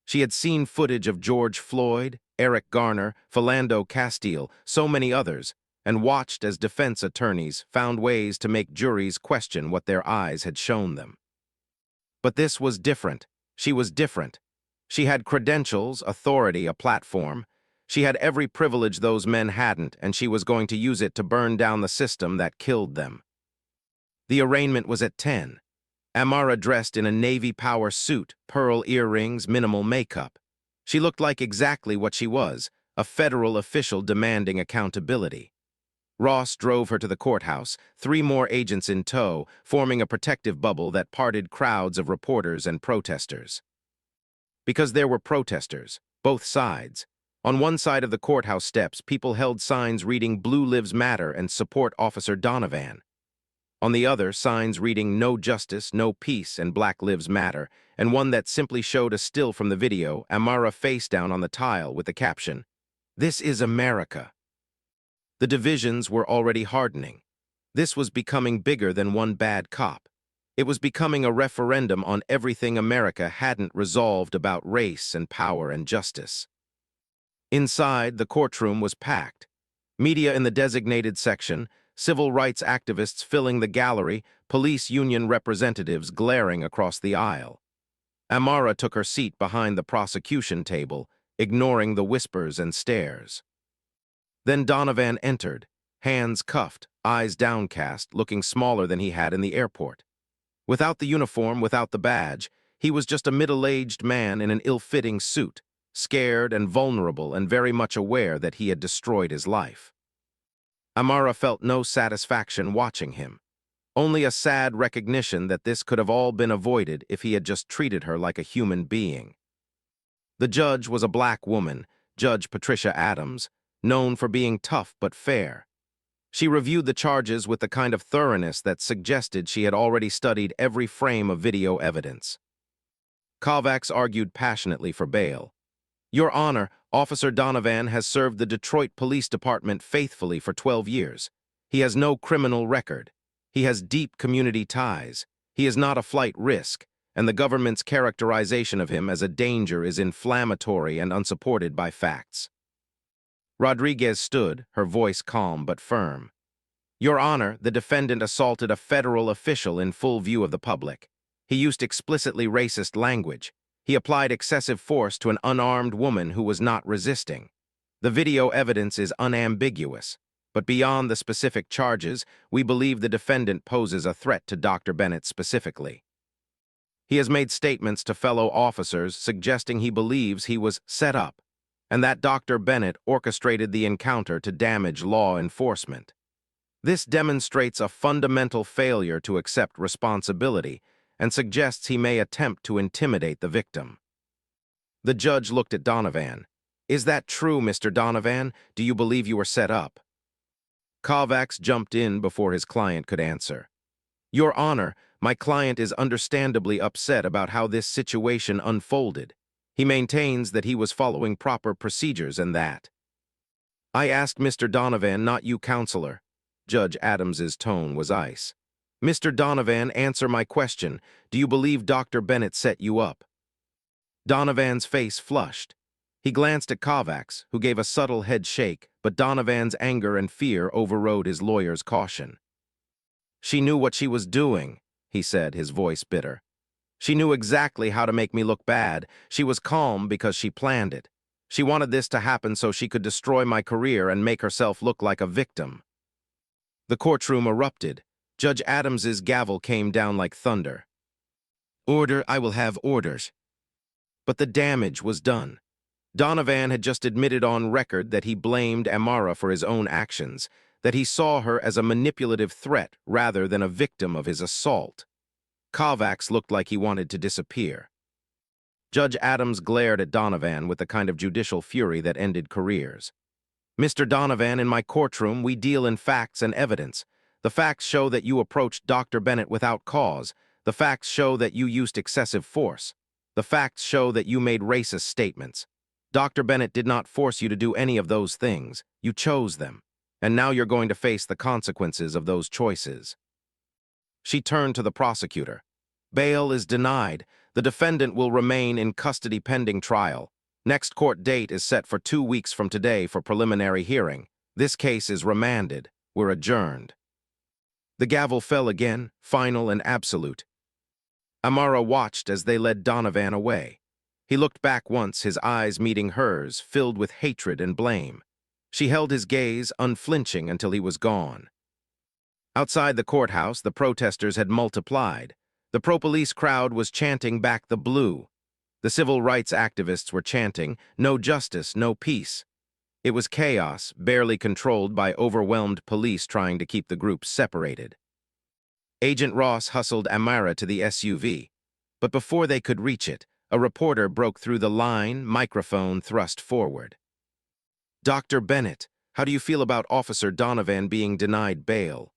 [SPEAKER 3] She had seen footage of George Floyd, Eric Garner, Philando Castile, so many others, and watched as defense attorneys found ways to make juries question what their eyes had shown them. But this was different. She was different. She had credentials, authority, a platform. She had every privilege those men hadn't, and she was going to use it to burn down the system that killed them. The arraignment was at 10. Amara dressed in a Navy power suit, pearl earrings, minimal makeup. She looked like exactly what she was, a federal official demanding accountability. Ross drove her to the courthouse, 3 more agents in tow, forming a protective bubble that parted crowds of reporters and protesters. Because there were protesters, both sides. On one side of the courthouse steps, people held signs reading "Blue Lives Matter" and "Support Officer Donovan." On the other, signs reading "No Justice, No Peace" and "Black Lives Matter," and one that simply showed a still from the video, Amara face down on the tile with the caption, "This is America." The divisions were already hardening. This was becoming bigger than one bad cop. It was becoming a referendum on everything America hadn't resolved about race and power and justice. Inside, the courtroom was packed. Media in the designated section, civil rights activists filling the gallery, police union representatives glaring across the aisle. Amara took her seat behind the prosecution table, ignoring the whispers and stares. Then Donovan entered, hands cuffed, eyes downcast, looking smaller than he had in the airport. Without the uniform, without the badge, he was just a middle-aged man in an ill-fitting suit, scared and vulnerable and very much aware that he had destroyed his life. Amara felt no satisfaction watching him, only a sad recognition that this could have all been avoided if he had just treated her like a human being. The judge was a black woman, Judge Patricia Adams, known for being tough but fair. She reviewed the charges with the kind of thoroughness that suggested she had already studied every frame of video evidence. Kovacs argued passionately for bail. "Your Honor, Officer Donovan has served the Detroit Police Department faithfully for 12 years. He has no criminal record. He has deep community ties. He is not a flight risk, and the government's characterization of him as a danger is inflammatory and unsupported by facts." Rodriguez stood, her voice calm but firm. "Your Honor, the defendant assaulted a federal official in full view of the public. He used explicitly racist language. He applied excessive force to an unarmed woman who was not resisting. The video evidence is unambiguous, but beyond the specific charges, we believe the defendant poses a threat to Dr. Bennett specifically. He has made statements to fellow officers suggesting he believes he was set up, and that Dr. Bennett orchestrated the encounter to damage law enforcement. This demonstrates a fundamental failure to accept responsibility and suggests he may attempt to intimidate the victim." The judge looked at Donovan. "Is that true, Mr. Donovan? Do you believe you were set up?" Kovacs jumped in before his client could answer. "Your Honor, my client is understandably upset about how this situation unfolded. He maintains that he was following proper procedures and that." "I asked Mr. Donovan, not you, counselor." Judge Adams's tone was ice. "Mr. Donovan, answer my question. Do you believe Dr. Bennett set you up?" Donovan's face flushed. He glanced at Kovacs, who gave a subtle head shake, but Donovan's anger and fear overrode his lawyer's caution. "She knew what she was doing," he said, his voice bitter. "She knew exactly how to make me look bad. She was calm because she planned it. She wanted this to happen so she could destroy my career and make herself look like a victim." The courtroom erupted. Judge Adams's gavel came down like thunder. "Order, I will have orders." But the damage was done. Donovan had just admitted on record that he blamed Amara for his own actions, that he saw her as a manipulative threat rather than a victim of his assault. Kovacs looked like he wanted to disappear. Judge Adams glared at Donovan with the kind of judicial fury that ended careers. Mr. Donovan, in my courtroom, we deal in facts and evidence. The facts show that you approached Dr. Bennett without cause. The facts show that you used excessive force. The facts show that you made racist statements. Dr. Bennett did not force you to do any of those things. You chose them. And now you're going to face the consequences of those choices. She turned to the prosecutor. Bail is denied. The defendant will remain in custody pending trial. Next court date is set for 2 weeks from today for preliminary hearing. This case is remanded. We're adjourned. The gavel fell again, final and absolute. Amara watched as they led Donovan away. He looked back once, his eyes meeting hers, filled with hatred and blame. She held his gaze, unflinching, until he was gone. Outside the courthouse, the protesters had multiplied. The pro-police crowd was chanting back the blue. The civil rights activists were chanting, "No justice, no peace." It was chaos, barely controlled by overwhelmed police trying to keep the groups separated. Agent Ross hustled Amara to the SUV. But before they could reach it, a reporter broke through the line, microphone thrust forward. "Dr. Bennett, how do you feel about Officer Donovan being denied bail?"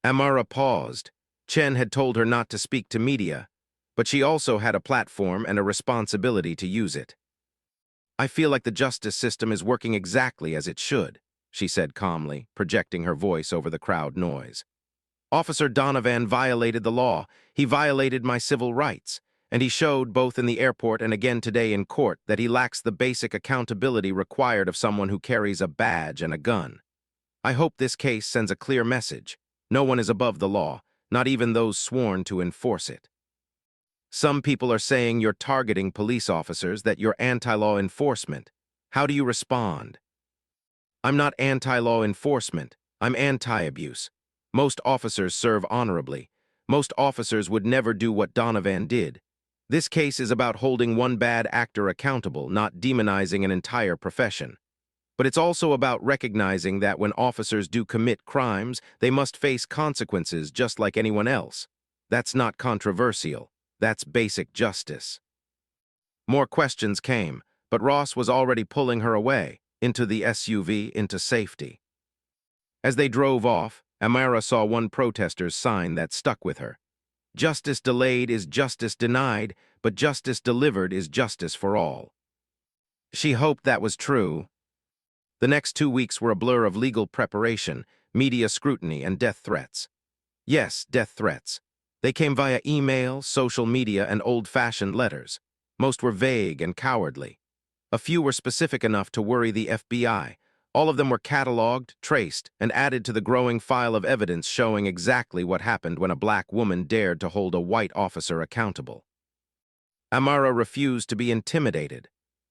[SPEAKER 3] Amara paused. Chen had told her not to speak to media, but she also had a platform and a responsibility to use it. "I feel like the justice system is working exactly as it should," she said calmly, projecting her voice over the crowd noise. "Officer Donovan violated the law. He violated my civil rights, and he showed, both in the airport and again today in court, that he lacks the basic accountability required of someone who carries a badge and a gun. I hope this case sends a clear message. No one is above the law, not even those sworn to enforce it. Some people are saying you're targeting police officers, that you're anti-law enforcement. How do you respond?" "I'm not anti-law enforcement. I'm anti-abuse. Most officers serve honorably. Most officers would never do what Donovan did. This case is about holding one bad actor accountable, not demonizing an entire profession. But it's also about recognizing that when officers do commit crimes, they must face consequences just like anyone else. That's not controversial. That's basic justice." More questions came, but Ross was already pulling her away, into the SUV, into safety. As they drove off, Amara saw one protester's sign that stuck with her. "Justice delayed is justice denied, but justice delivered is justice for all." She hoped that was true. The next 2 weeks were a blur of legal preparation, media scrutiny, and death threats. Yes, death threats. They came via email, social media, and old-fashioned letters. Most were vague and cowardly. A few were specific enough to worry the FBI. All of them were cataloged, traced, and added to the growing file of evidence showing exactly what happened when a black woman dared to hold a white officer accountable. Amara refused to be intimidated.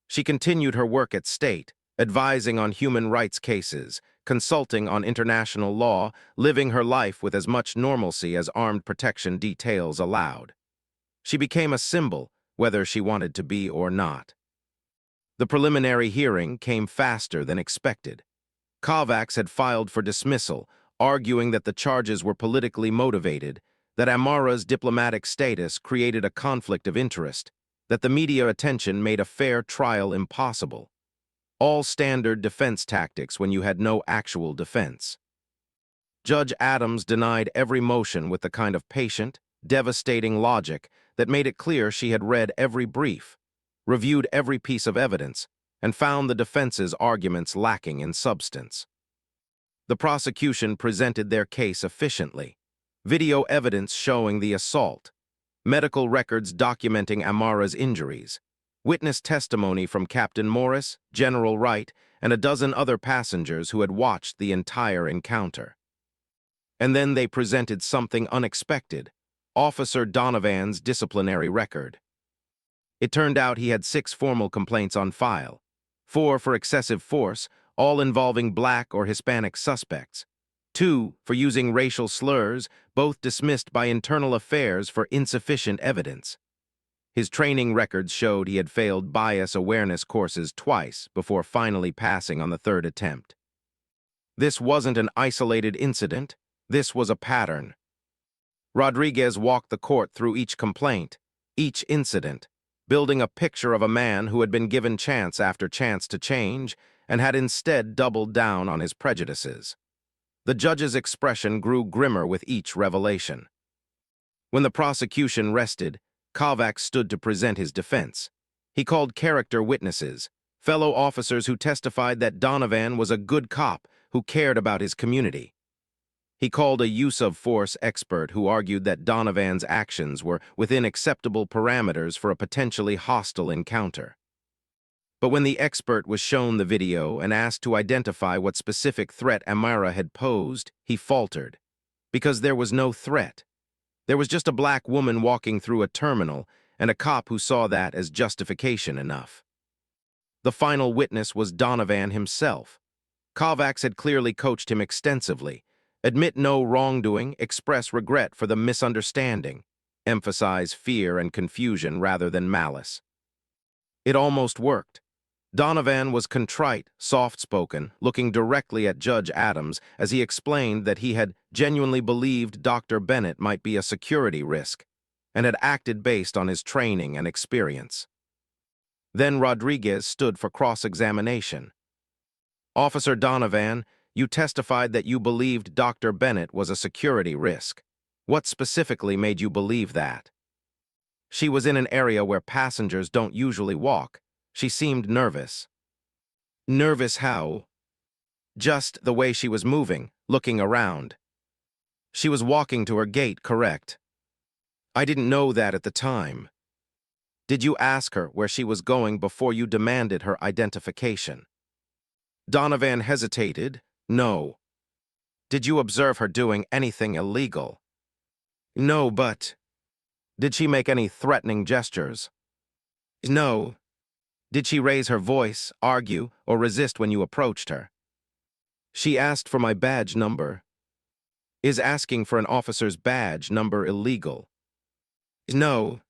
[SPEAKER 3] She continued her work at State, advising on human rights cases, consulting on international law, living her life with as much normalcy as armed protection details allowed. She became a symbol, whether she wanted to be or not. The preliminary hearing came faster than expected. Kovacs had filed for dismissal, arguing that the charges were politically motivated, that Amara's diplomatic status created a conflict of interest, that the media attention made a fair trial impossible. All standard defense tactics when you had no actual defense. Judge Adams denied every motion with the kind of patient, devastating logic that made it clear she had read every brief, reviewed every piece of evidence, and found the defense's arguments lacking in substance. The prosecution presented their case efficiently. Video evidence showing the assault, medical records documenting Amara's injuries, witness testimony from Captain Morris, General Wright, and a dozen other passengers who had watched the entire encounter. And then they presented something unexpected, Officer Donovan's disciplinary record. It turned out he had 6 formal complaints on file, 4 for excessive force, all involving black or Hispanic suspects, 2 for using racial slurs, both dismissed by Internal Affairs for insufficient evidence. His training records showed he had failed bias awareness courses twice before finally passing on the 3rd attempt. This wasn't an isolated incident. This was a pattern. Rodriguez walked the court through each complaint, each incident, building a picture of a man who had been given chance after chance to change, and had instead doubled down on his prejudices. The judge's expression grew grimmer with each revelation. When the prosecution rested, Kovacs stood to present his defense. He called character witnesses, fellow officers who testified that Donovan was a good cop who cared about his community. He called a use-of-force expert who argued that Donovan's actions were within acceptable parameters for a potentially hostile encounter. But when the expert was shown the video and asked to identify what specific threat Amara had posed, he faltered. Because there was no threat. There was just a black woman walking through a terminal and a cop who saw that as justification enough. The final witness was Donovan himself. Kovacs had clearly coached him extensively. Admit no wrongdoing, express regret for the misunderstanding, emphasize fear and confusion rather than malice. It almost worked. Donovan was contrite, soft-spoken, looking directly at Judge Adams as he explained that he had genuinely believed Dr. Bennett might be a security risk and had acted based on his training and experience. Then Rodriguez stood for cross-examination. Officer Donovan, you testified that you believed Dr. Bennett was a security risk. What specifically made you believe that? She was in an area where passengers don't usually walk. She seemed nervous. Nervous how? Just the way she was moving, looking around. She was walking to her gate, correct? I didn't know that at the time. Did you ask her where she was going before you demanded her identification? Donovan hesitated. No. Did you observe her doing anything illegal? No, but... Did she make any threatening gestures? No. Did she raise her voice, argue, or resist when you approached her? She asked for my badge number. Is asking for an officer's badge number illegal? No.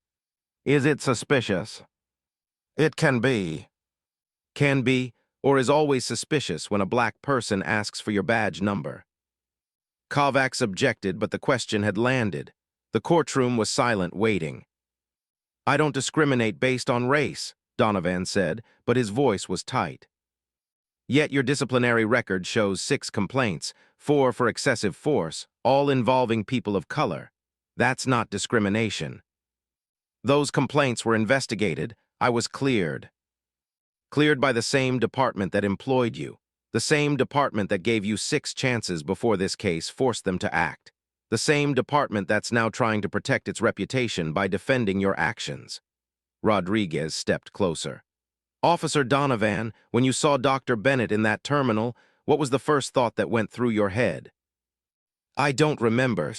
[SPEAKER 3] Is it suspicious? It can be. Can be, or is always suspicious when a black person asks for your badge number. Kovacs objected, but the question had landed. The courtroom was silent, waiting. I don't discriminate based on race, Donovan said, but his voice was tight. Yet your disciplinary record shows 6 complaints, 4 for excessive force, all involving people of color. That's not discrimination. Those complaints were investigated. I was cleared. Cleared by the same department that employed you. The same department that gave you 6 chances before this case forced them to act. The same department that's now trying to protect its reputation by defending your actions. Rodriguez stepped closer. Officer Donovan, when you saw Dr. Bennett in that terminal, what was the first thought that went through your head? I don't remember.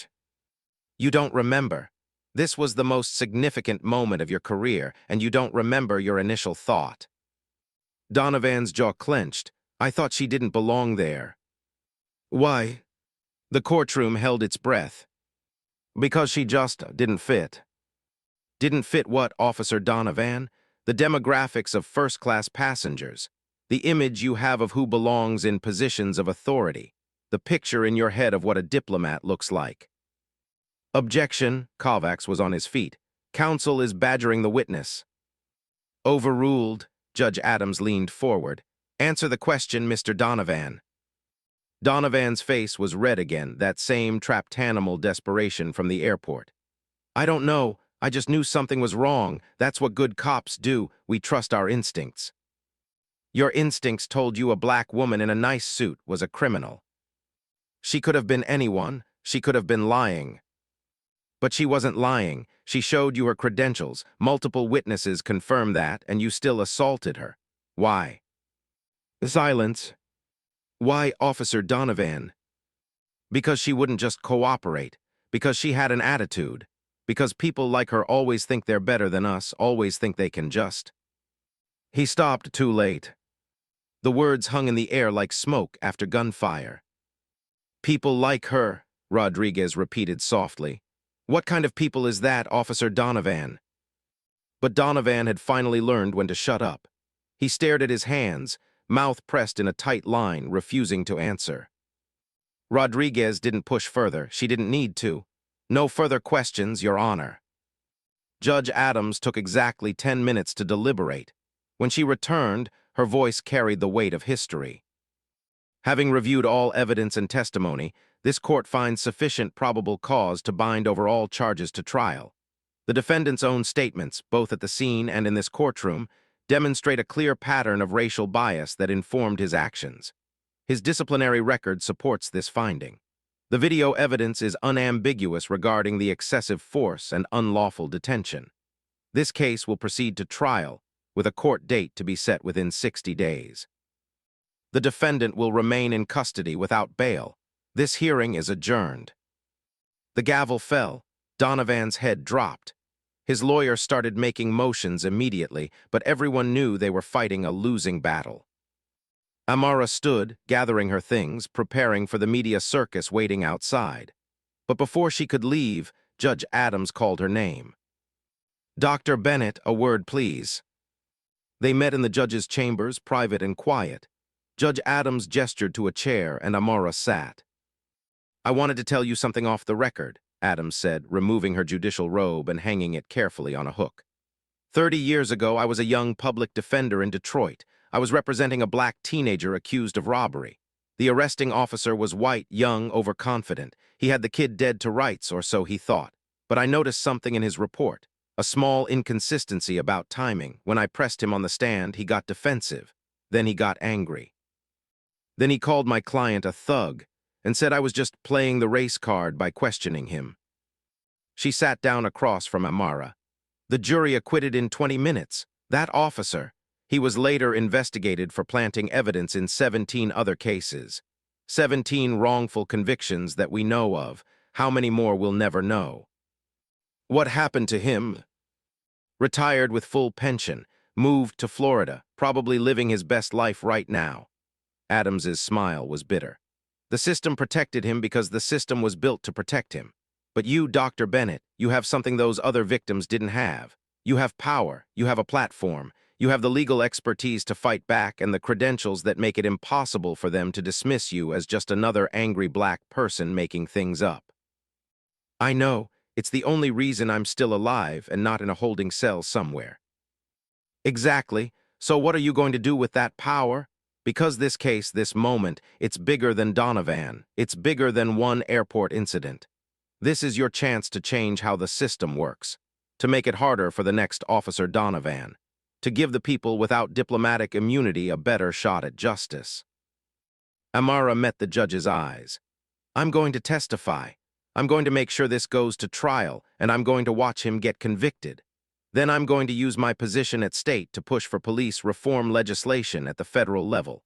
[SPEAKER 3] You don't remember. This was the most significant moment of your career, and you don't remember your initial thought. Donovan's jaw clenched. I thought she didn't belong there. Why? The courtroom held its breath. Because she just didn't fit. Didn't fit what, Officer Donovan? The demographics of first-class passengers. The image you have of who belongs in positions of authority. The picture in your head of what a diplomat looks like. Objection. Kovacs was on his feet. Counsel is badgering the witness. Overruled. Judge Adams leaned forward. Answer the question, Mr. Donovan. Donovan's face was red again, that same trapped animal desperation from the airport. I don't know. I just knew something was wrong. That's what good cops do. We trust our instincts. Your instincts told you a black woman in a nice suit was a criminal. She could have been anyone. She could have been lying. But she wasn't lying. She showed you her credentials. Multiple witnesses confirmed that, and you still assaulted her. Why? Silence. Why, Officer Donovan? Because she wouldn't just cooperate. Because she had an attitude. Because people like her always think they're better than us, always think they can just. He stopped too late. The words hung in the air like smoke after gunfire. People like her, Rodriguez repeated softly. What kind of people is that, Officer Donovan? But Donovan had finally learned when to shut up. He stared at his hands, mouth pressed in a tight line, refusing to answer. Rodriguez didn't push further. She didn't need to. No further questions, Your Honor. Judge Adams took exactly 10 minutes to deliberate. When she returned, Her voice carried the weight of history. Having reviewed all evidence and testimony, this court finds sufficient probable cause to bind over all charges to trial. The defendant's own statements, both at the scene and in this courtroom, demonstrate a clear pattern of racial bias that informed his actions. His disciplinary record supports this finding. The video evidence is unambiguous regarding the excessive force and unlawful detention. This case will proceed to trial, with a court date to be set within 60 days. The defendant will remain in custody without bail. This hearing is adjourned. The gavel fell. Donovan's head dropped. His lawyer started making motions immediately, but everyone knew they were fighting a losing battle. Amara stood, gathering her things, preparing for the media circus waiting outside. But before she could leave, Judge Adams called her name. "Dr. Bennett, a word, please." They met in the judge's chambers, private and quiet. Judge Adams gestured to a chair, and Amara sat. "I wanted to tell you something off the record," Adams said, removing her judicial robe and hanging it carefully on a hook. 30 years ago, I was a young public defender in Detroit. I was representing a black teenager accused of robbery. The arresting officer was white, young, overconfident. He had the kid dead to rights, or so he thought. But I noticed something in his report, a small inconsistency about timing. When I pressed him on the stand, he got defensive. Then he got angry. Then he called my client a thug and said I was just playing the race card by questioning him. She sat down across from Amara. The jury acquitted in 20 minutes. That officer, he was later investigated for planting evidence in 17 other cases. 17 wrongful convictions that we know of. How many more we'll never know. What happened to him? Retired with full pension, moved to Florida, probably living his best life right now. Adams's smile was bitter. The system protected him because the system was built to protect him. But you, Dr. Bennett, you have something those other victims didn't have. You have power, you have a platform, you have the legal expertise to fight back and the credentials that make it impossible for them to dismiss you as just another angry black person making things up. I know, it's the only reason I'm still alive and not in a holding cell somewhere. Exactly, so what are you going to do with that power? Because this case, this moment, it's bigger than Donovan. It's bigger than one airport incident. This is your chance to change how the system works, to make it harder for the next Officer Donovan, to give the people without diplomatic immunity a better shot at justice. Amara met the judge's eyes. I'm going to testify. I'm going to make sure this goes to trial, and I'm going to watch him get convicted. Then I'm going to use my position at state to push for police reform legislation at the federal level.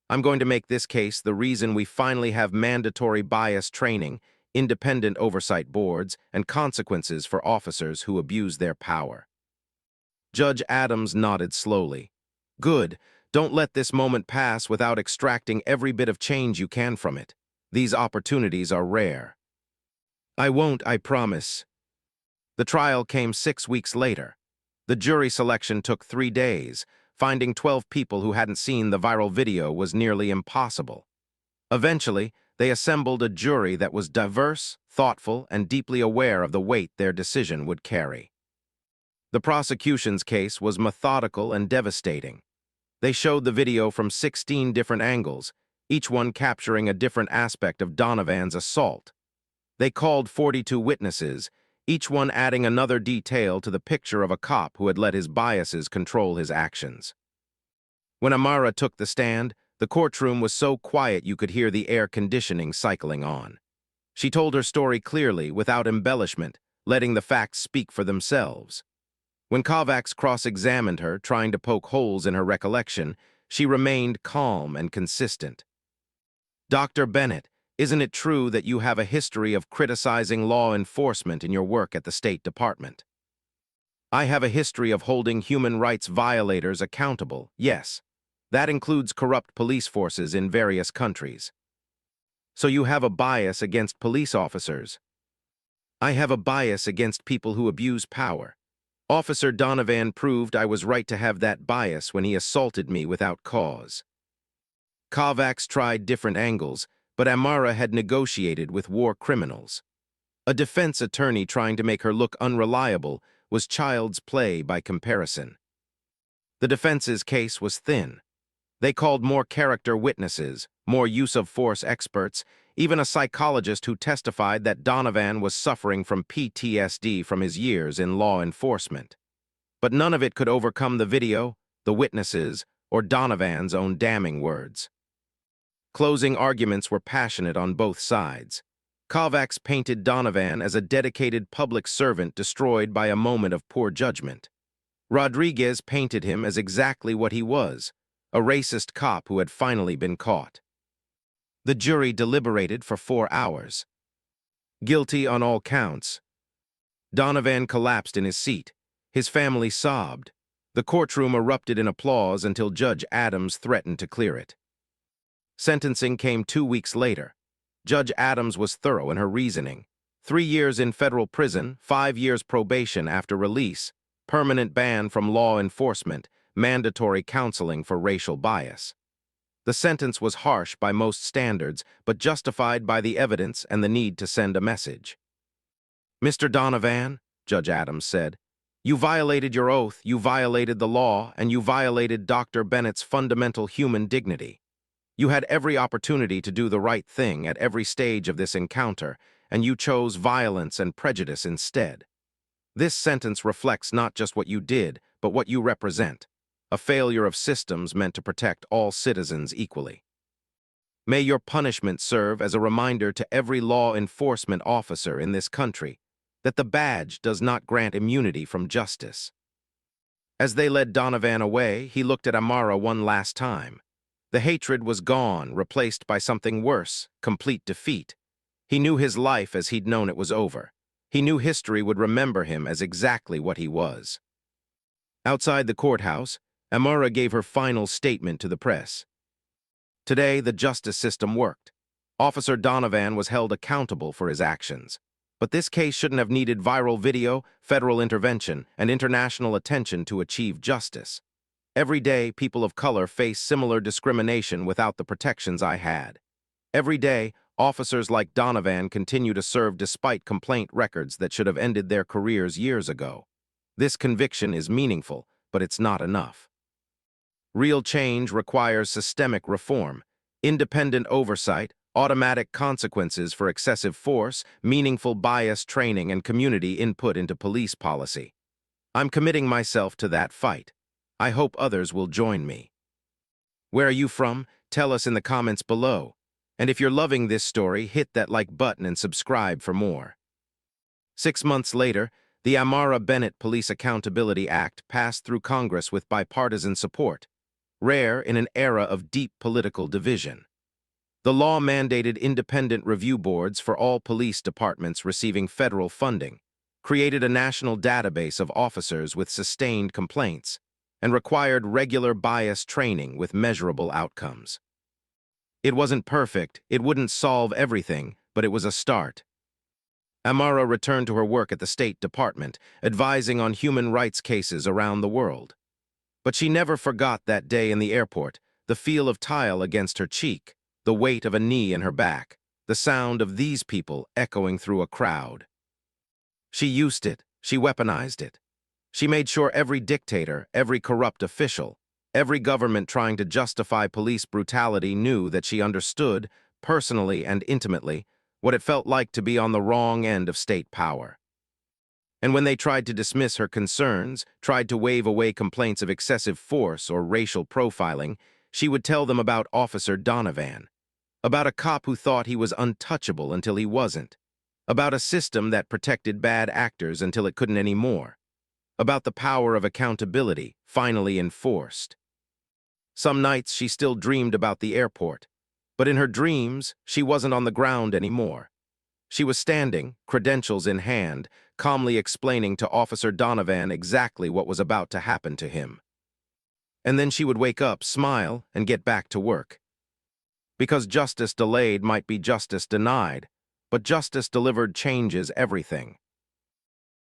[SPEAKER 3] I'm going to make this case the reason we finally have mandatory bias training, independent oversight boards, and consequences for officers who abuse their power. Judge Adams nodded slowly. Good. Don't let this moment pass without extracting every bit of change you can from it. These opportunities are rare. I won't, I promise. The trial came 6 weeks later. The jury selection took 3 days. Finding 12 people who hadn't seen the viral video was nearly impossible. Eventually, they assembled a jury that was diverse, thoughtful, and deeply aware of the weight their decision would carry. The prosecution's case was methodical and devastating. They showed the video from 16 different angles, each one capturing a different aspect of Donovan's assault. They called 42 witnesses, each one adding another detail to the picture of a cop who had let his biases control his actions. When Amara took the stand, the courtroom was so quiet you could hear the air conditioning cycling on. She told her story clearly, without embellishment, letting the facts speak for themselves. When Kovacs cross-examined her, trying to poke holes in her recollection, she remained calm and consistent. Dr. Bennett, isn't it true that you have a history of criticizing law enforcement in your work at the State Department? I have a history of holding human rights violators accountable, yes. That includes corrupt police forces in various countries. So you have a bias against police officers. I have a bias against people who abuse power. Officer Donovan proved I was right to have that bias when he assaulted me without cause. Kovacs tried different angles, but Amara had negotiated with war criminals. A defense attorney trying to make her look unreliable was child's play by comparison. The defense's case was thin. They called more character witnesses, more use of force experts, even a psychologist who testified that Donovan was suffering from PTSD from his years in law enforcement. But none of it could overcome the video, the witnesses, or Donovan's own damning words. Closing arguments were passionate on both sides. Kovacs painted Donovan as a dedicated public servant destroyed by a moment of poor judgment. Rodriguez painted him as exactly what he was, a racist cop who had finally been caught. The jury deliberated for 4 hours. Guilty on all counts. Donovan collapsed in his seat. His family sobbed. The courtroom erupted in applause until Judge Adams threatened to clear it. Sentencing came 2 weeks later. Judge Adams was thorough in her reasoning. 3 years in federal prison, 5 years probation after release, permanent ban from law enforcement, mandatory counseling for racial bias. The sentence was harsh by most standards, but justified by the evidence and the need to send a message. "Mr. Donovan," Judge Adams said, "you violated your oath, you violated the law, and you violated Dr. Bennett's fundamental human dignity. You had every opportunity to do the right thing at every stage of this encounter, and you chose violence and prejudice instead. This sentence reflects not just what you did, but what you represent, a failure of systems meant to protect all citizens equally. May your punishment serve as a reminder to every law enforcement officer in this country that the badge does not grant immunity from justice." As they led Donovan away, he looked at Amara one last time. The hatred was gone, replaced by something worse, complete defeat. He knew his life as he'd known it was over. He knew history would remember him as exactly what he was. Outside the courthouse, Amara gave her final statement to the press. Today, the justice system worked. Officer Donovan was held accountable for his actions. But this case shouldn't have needed viral video, federal intervention, and international attention to achieve justice. Every day, people of color face similar discrimination without the protections I had. Every day, officers like Donovan continue to serve despite complaint records that should have ended their careers years ago. This conviction is meaningful, but it's not enough. Real change requires systemic reform, independent oversight, automatic consequences for excessive force, meaningful bias training, and community input into police policy. I'm committing myself to that fight. I hope others will join me. Where are you from? Tell us in the comments below. And if you're loving this story, hit that like button and subscribe for more. 6 months later, the Amara Bennett Police Accountability Act passed through Congress with bipartisan support, rare in an era of deep political division. The law mandated independent review boards for all police departments receiving federal funding, created a national database of officers with sustained complaints, and required regular bias training with measurable outcomes. It wasn't perfect, it wouldn't solve everything, but it was a start. Amara returned to her work at the State Department, advising on human rights cases around the world. But she never forgot that day in the airport, the feel of tile against her cheek, the weight of a knee in her back, the sound of these people echoing through a crowd. She used it, she weaponized it. She made sure every dictator, every corrupt official, every government trying to justify police brutality knew that she understood, personally and intimately, what it felt like to be on the wrong end of state power. And when they tried to dismiss her concerns, tried to wave away complaints of excessive force or racial profiling, she would tell them about Officer Donovan, about a cop who thought he was untouchable until he wasn't, about a system that protected bad actors until it couldn't anymore, about the power of accountability, finally enforced. Some nights she still dreamed about the airport, but in her dreams, she wasn't on the ground anymore. She was standing, credentials in hand, calmly explaining to Officer Donovan exactly what was about to happen to him. And then she would wake up, smile, and get back to work. Because justice delayed might be justice denied, but justice delivered changes everything.